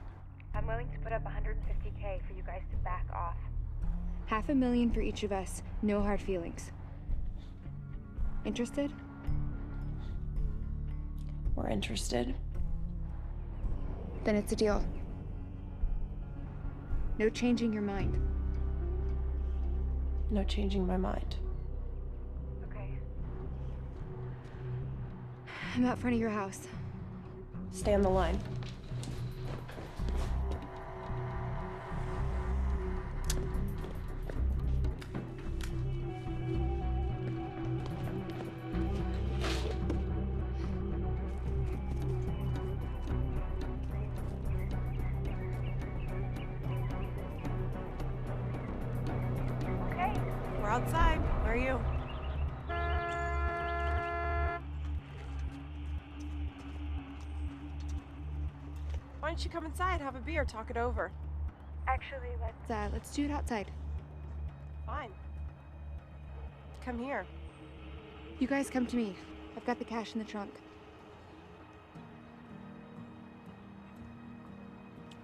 I'm willing to put up 150K for you guys to back off. $500,000 for each of us. No hard feelings. Interested? We're interested. Then it's a deal. No changing your mind. No changing my mind. Okay. I'm out front of your house. Stay on the line. We're outside. Where are you? Why don't you come inside, have a beer, talk it over? Actually, Let's do it outside. Fine. Come here. You guys come to me. I've got the cash in the trunk.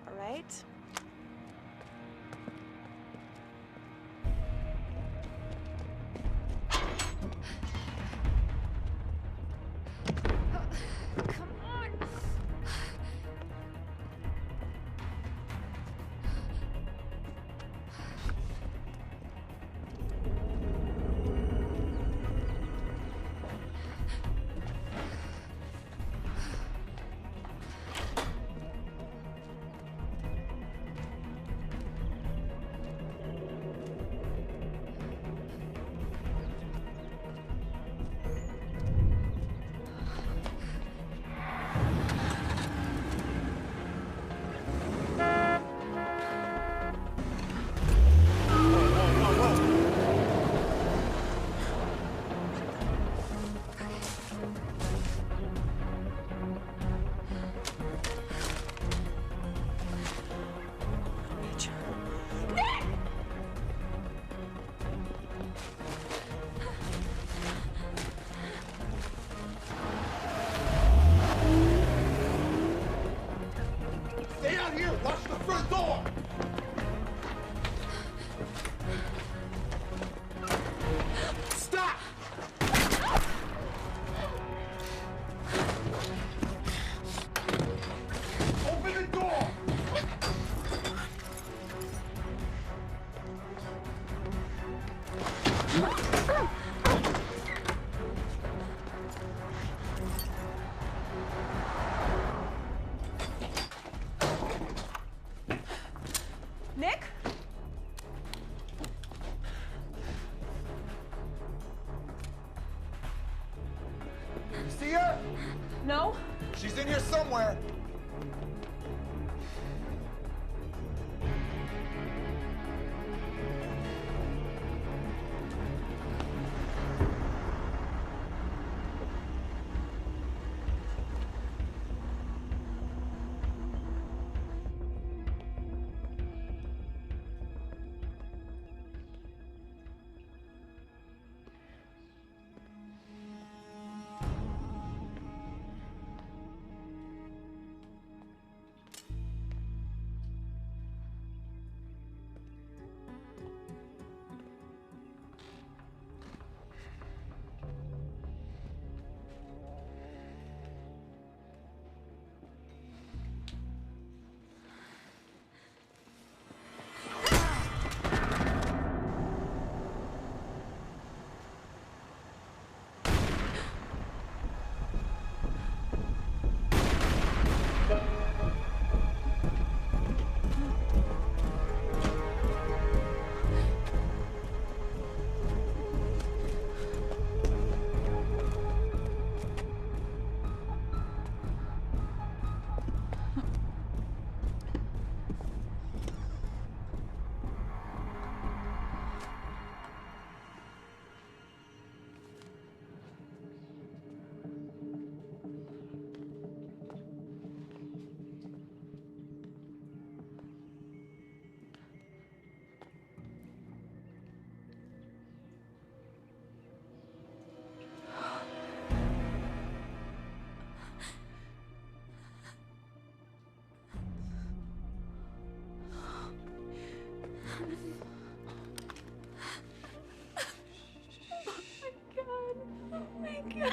All right. Come on! see her? No. She's in here somewhere.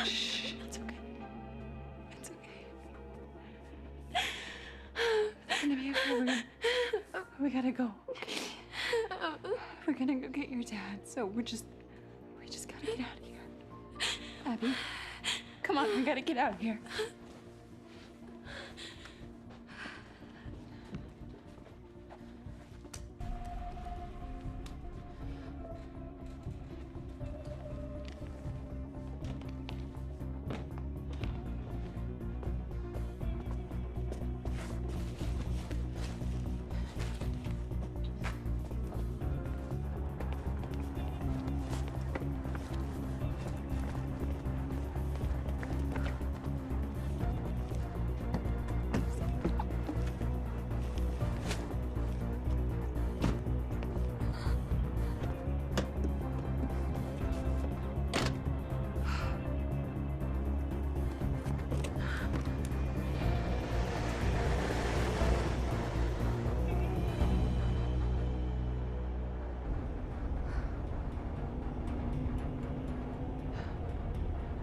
Shh, it's okay. It's okay. It's gonna be okay. We gotta go. Okay. We're gonna go get your dad. So we just gotta get out of here. Abby, come on, we gotta get out of here.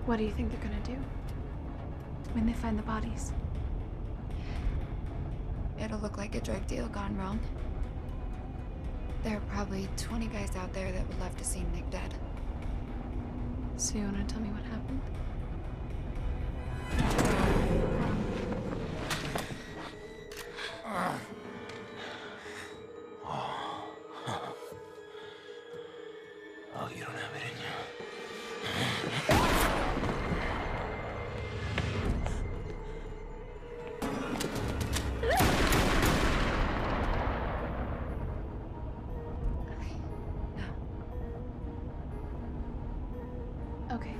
What do you think they're gonna do when they find the bodies? It'll look like a drug deal gone wrong. There are probably 20 guys out there that would love to see Nick dead. So you wanna tell me what happened? Oh, you don't have it in you. Okay.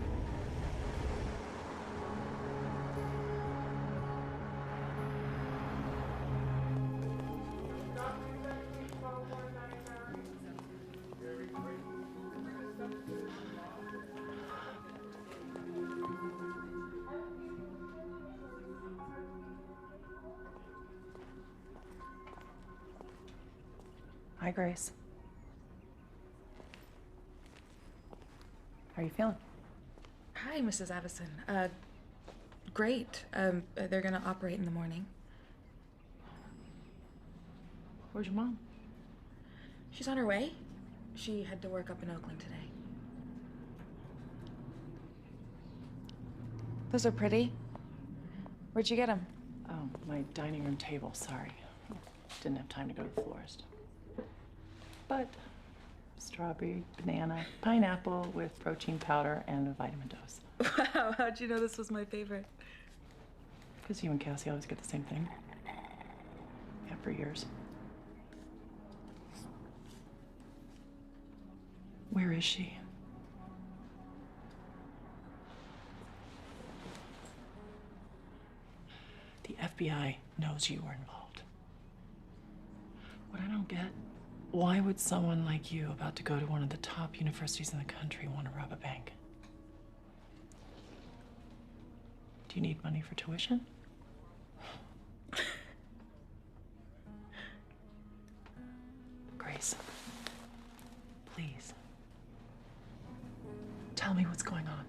Hi, Grace. How are you feeling? Hi, Mrs. Addison. Great. They're gonna operate in the morning. Where's your mom? She's on her way. She had to work up in Oakland today. Those are pretty. Where'd you get them? Oh, my dining room table, sorry. Didn't have time to go to the florist. But strawberry, banana, pineapple with protein powder and a vitamin dose. Wow, how'd you know this was my favorite? Because you and Cassie always get the same thing. Yeah, for years. Where is she? The FBI knows you were involved. What I don't get, why would someone like you, about to go to one of the top universities in the country, want to rob a bank? Do you need money for tuition? Grace, please, tell me what's going on.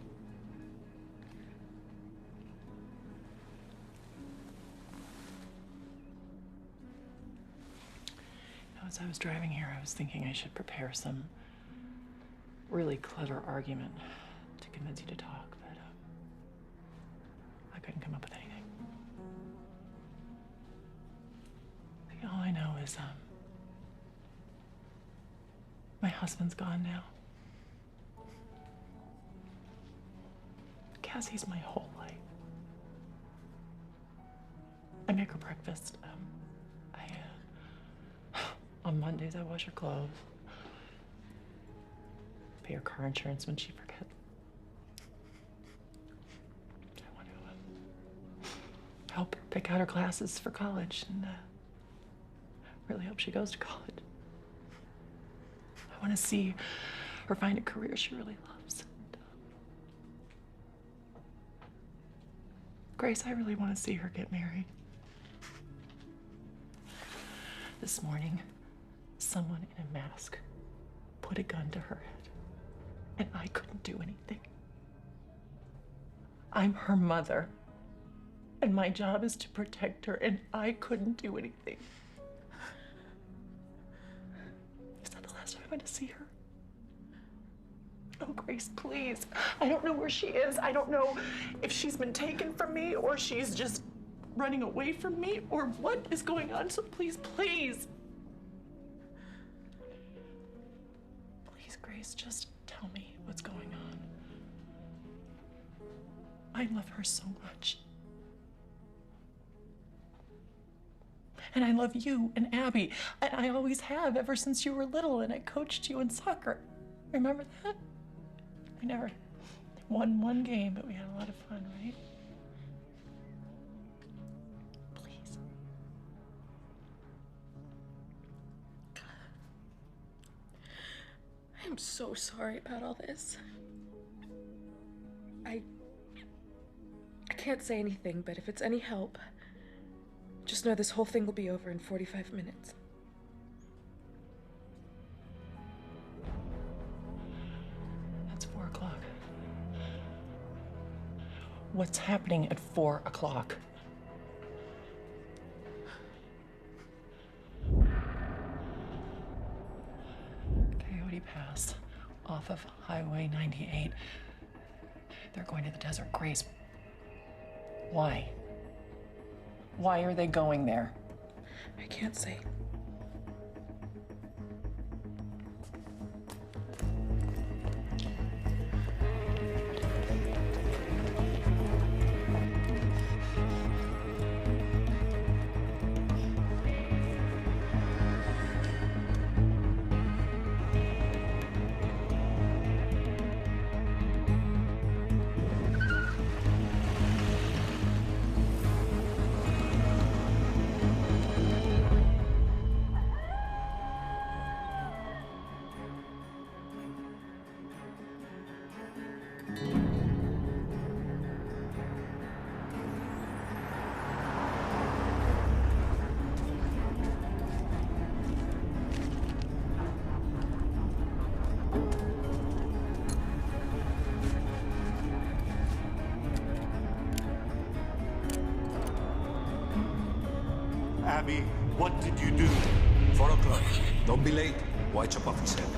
As I was driving here, I was thinking I should prepare some really clever argument to convince you to talk, but I couldn't come up with anything. All I know is my husband's gone now. Cassie's my whole life. I make her breakfast. On Mondays, I wash her clothes. Pay her car insurance when she forgets. I want to help her pick out her classes for college and really hope she goes to college. I want to see her find a career she really loves. And, Grace, I really want to see her get married. This morning, someone in a mask put a gun to her head, and I couldn't do anything. I'm her mother, and my job is to protect her, and I couldn't do anything. Is that the last time I'm going to see her? Oh, Grace, please. I don't know where she is. I don't know if she's been taken from me or she's just running away from me or what is going on, so please, please. Grace, just tell me what's going on. I love her so much. And I love you and Abby. And I always have ever since you were little, and I coached you in soccer. Remember that? We never won one game, but we had a lot of fun, right? Please. I'm so sorry about all this. I can't say anything, but if it's any help, just know this whole thing will be over in 45 minutes. That's 4 o'clock. What's happening at 4 o'clock? Pass off of Highway 98. They're going to the desert. Grace, why? Why are they going there? I can't say. Abby, what did you do? 4 o'clock. Don't be late. Why chop off his head?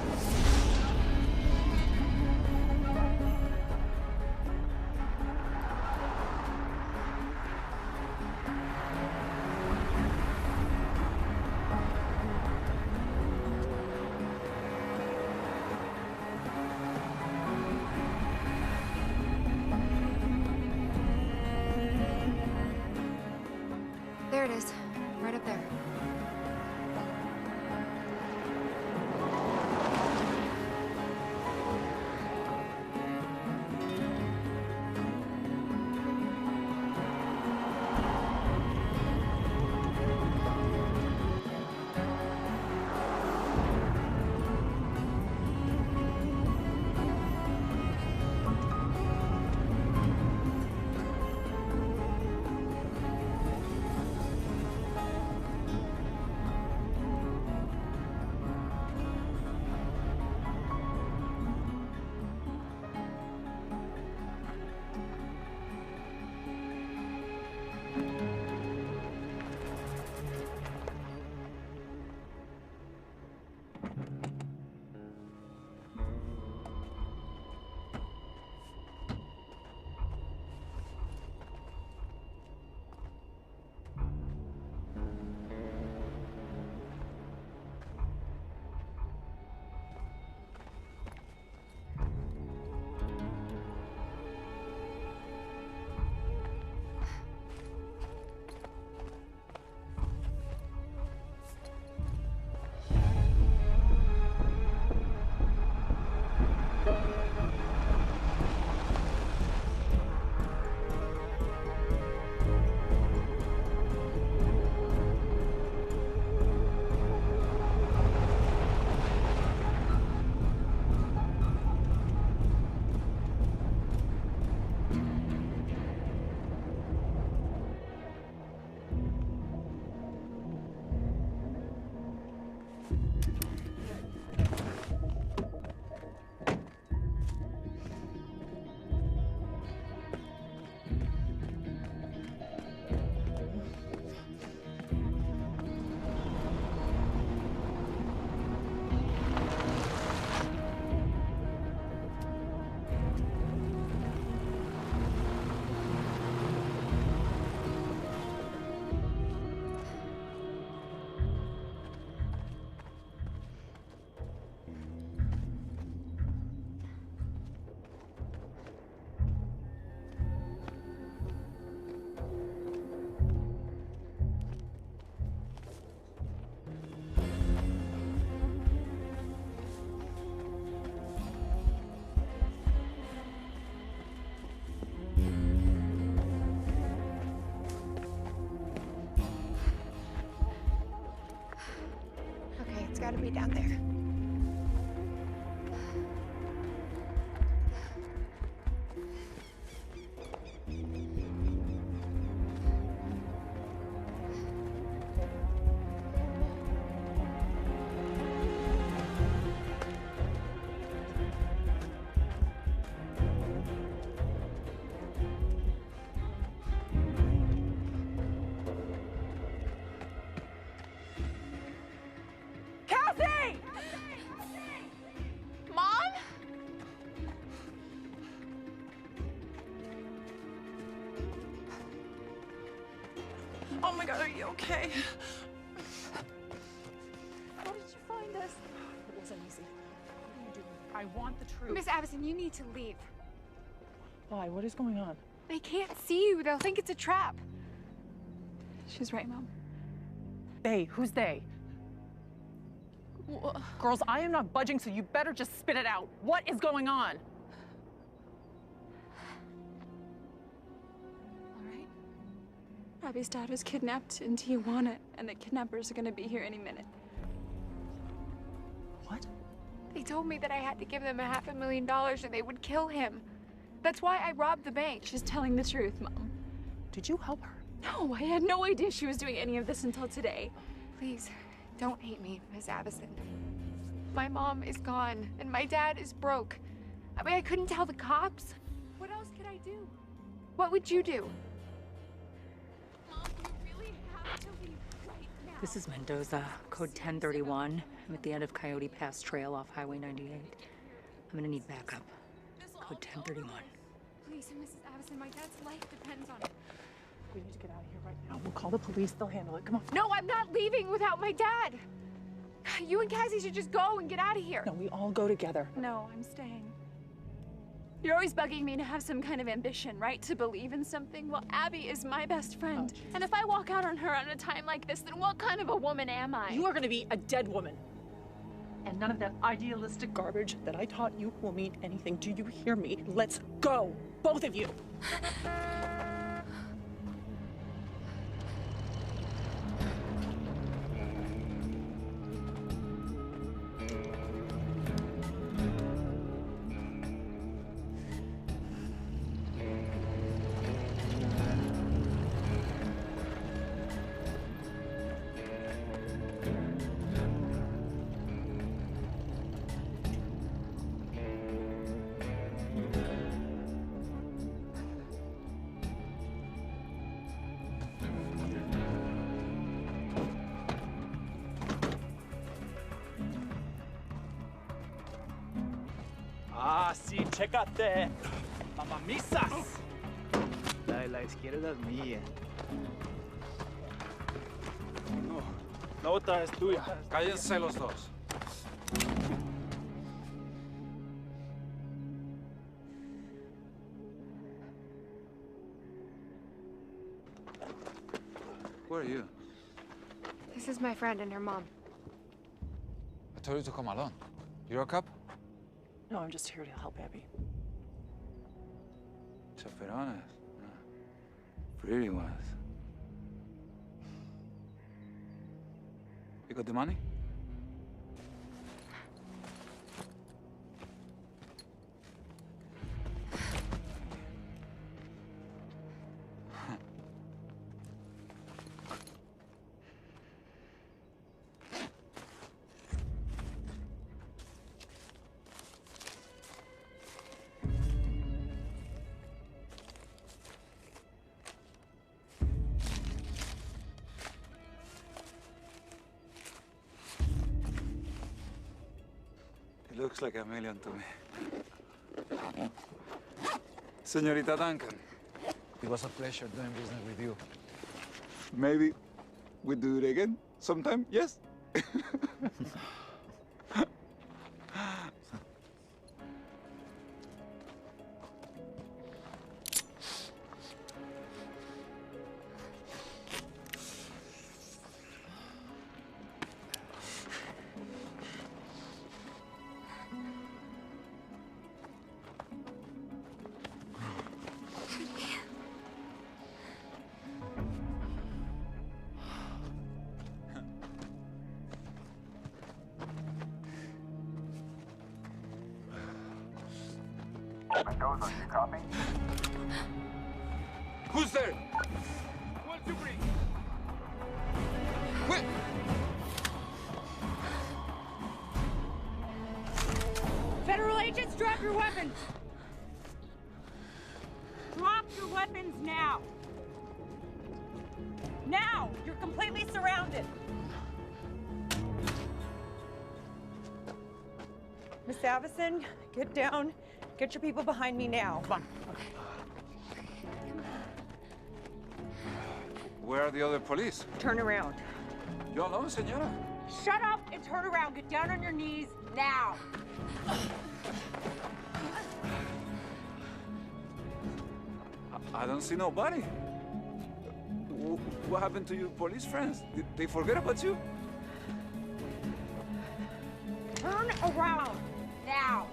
gotta be down there. Cassie! Mom? Oh my God, are you okay? How did you find us? It wasn't easy. What are you doing? I want the truth. Miss Avison, you need to leave. Why? What is going on? They can't see you. They'll think it's a trap. She's right, Mom. They? Who's they? Girls, I am not budging, so you better just spit it out. What is going on? All right. Abby's dad was kidnapped in Tijuana, and the kidnappers are gonna be here any minute. What? They told me that I had to give them $500,000 or they would kill him. That's why I robbed the bank. She's telling the truth, Mom. Did you help her? No, I had no idea she was doing any of this until today. Please, don't hate me, Miss Avison. My mom is gone, and my dad is broke. I mean, I couldn't tell the cops. What else could I do? What would you do? Mom, you really have to leave right now. This is Mendoza, code 1031. I'm at the end of Coyote Pass Trail off Highway 98. I'm gonna need backup. Code 1031. Please, Mrs. Avison, my dad's life depends on it. We need to get out of here right now. We'll call the police. They'll handle it. Come on. No, I'm not leaving without my dad. You and Cassie should just go and get out of here. No, we all go together. No, I'm staying. You're always bugging me to have some kind of ambition, right? To believe in something. Well, Abby is my best friend. Oh, and if I walk out on her at a time like this, then what kind of a woman am I? You are going to be a dead woman. And none of that idealistic garbage that I taught you will mean anything. Do you hear me? Let's go. Both of you. Ah, sí, chécate. Mamamisas. La de la izquierda es mía. No, la otra es tuya. Cállense los dos. Who are you? This is my friend and her mom. I told you to come alone. You're a cop? No, I'm just here to help Abby. Chaperones. Pretty ones. You got the money? It looks like $1 million to me. Señorita Duncan. It was a pleasure doing business with you. Maybe we do it again sometime, yes? Mendoza, you copy? Who's there? 1, 2, 3. Wait. Federal agents, drop your weapons! Drop your weapons now! Now! You're completely surrounded! Miss Avison, get down. Get your people behind me now. Come on. Where are the other police? Turn around. You alone, senora? Shut up and turn around. Get down on your knees now. I don't see nobody. What happened to your police friends? Did they forget about you? Turn around now.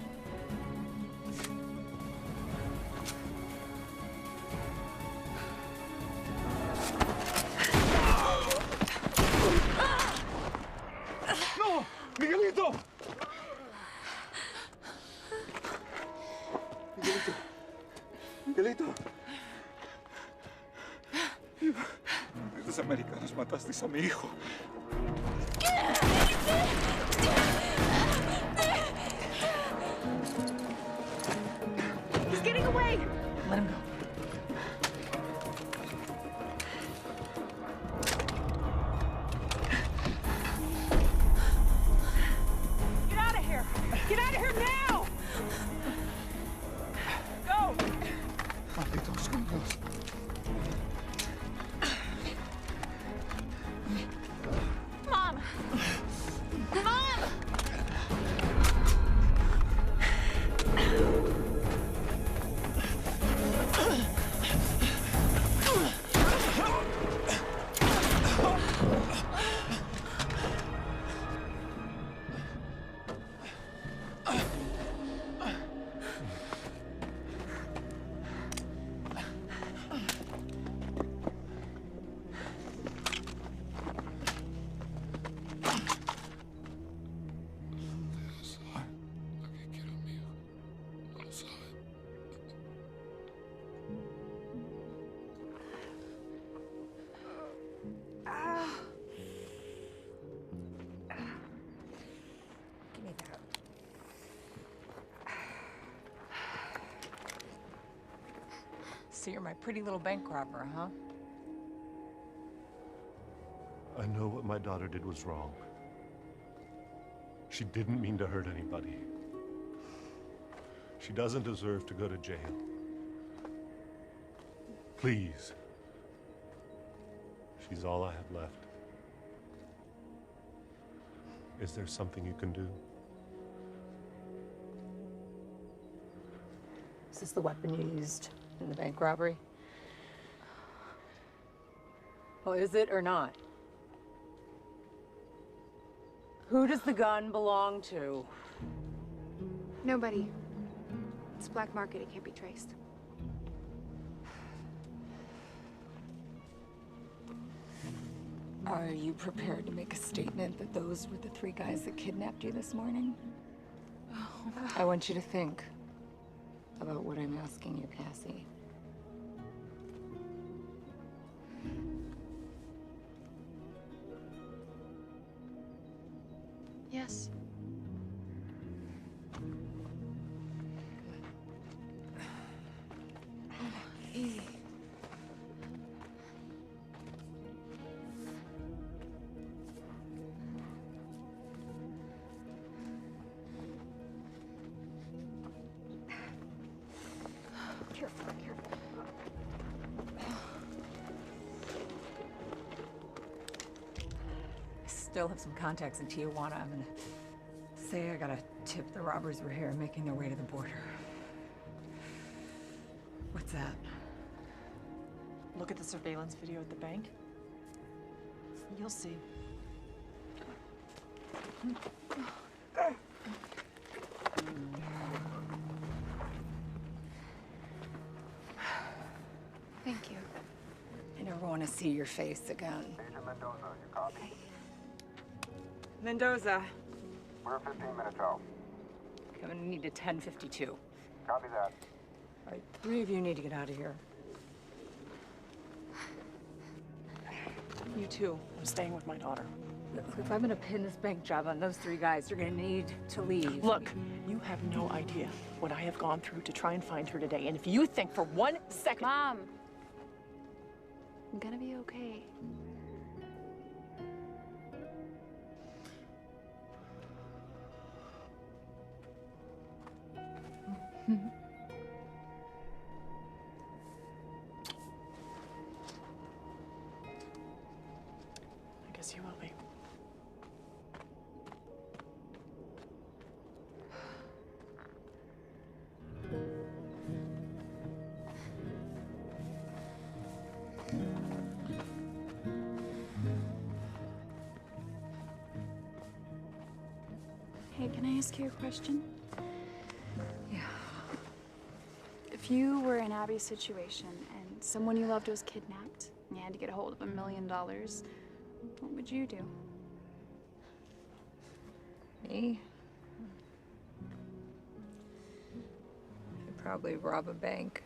No! Miguelito! Miguelito. Miguelito. Estos americanos mataste a mi hijo. He's getting away. Let him go. Get out of here. Get out of here now. Go. Malditos gringos. Mom. Mom. Give me that. So you're my pretty little bank robber, huh? I know what my daughter did was wrong. She didn't mean to hurt anybody. She doesn't deserve to go to jail. Please. She's all I have left. Is there something you can do? Is this the weapon you used in the bank robbery? Well, is it or not? Who does the gun belong to? Nobody. It's black market. It can't be traced. Are you prepared to make a statement that those were the 3 guys that kidnapped you this morning? Oh. I want you to think about what I'm asking you, Cassie. Yes. Easy. Careful, careful. I still have some contacts in Tijuana. I'm gonna say I got a tip the robbers were here making their way to the border. What's that? Look at the surveillance video at the bank. You'll see. Thank you. I never want to see your face again. Agent Mendoza, you copy? Mendoza. We're 15 minutes out. I'm gonna need a 10:52. Copy that. right, 3 of you need to get out of here. You too. I'm staying with my daughter. Look, if I'm gonna pin this bank job on those 3 guys, you're gonna need to leave. Look, you have no idea what I have gone through to try and find her today. And if you think for 1 second... Mom, I'm gonna be okay. I guess you will be. Hey, can I ask you a question? Yeah. If you were in Abby's situation and someone you loved was kidnapped and you had to get a hold of $1 million, what would you do? Me? I'd probably rob a bank.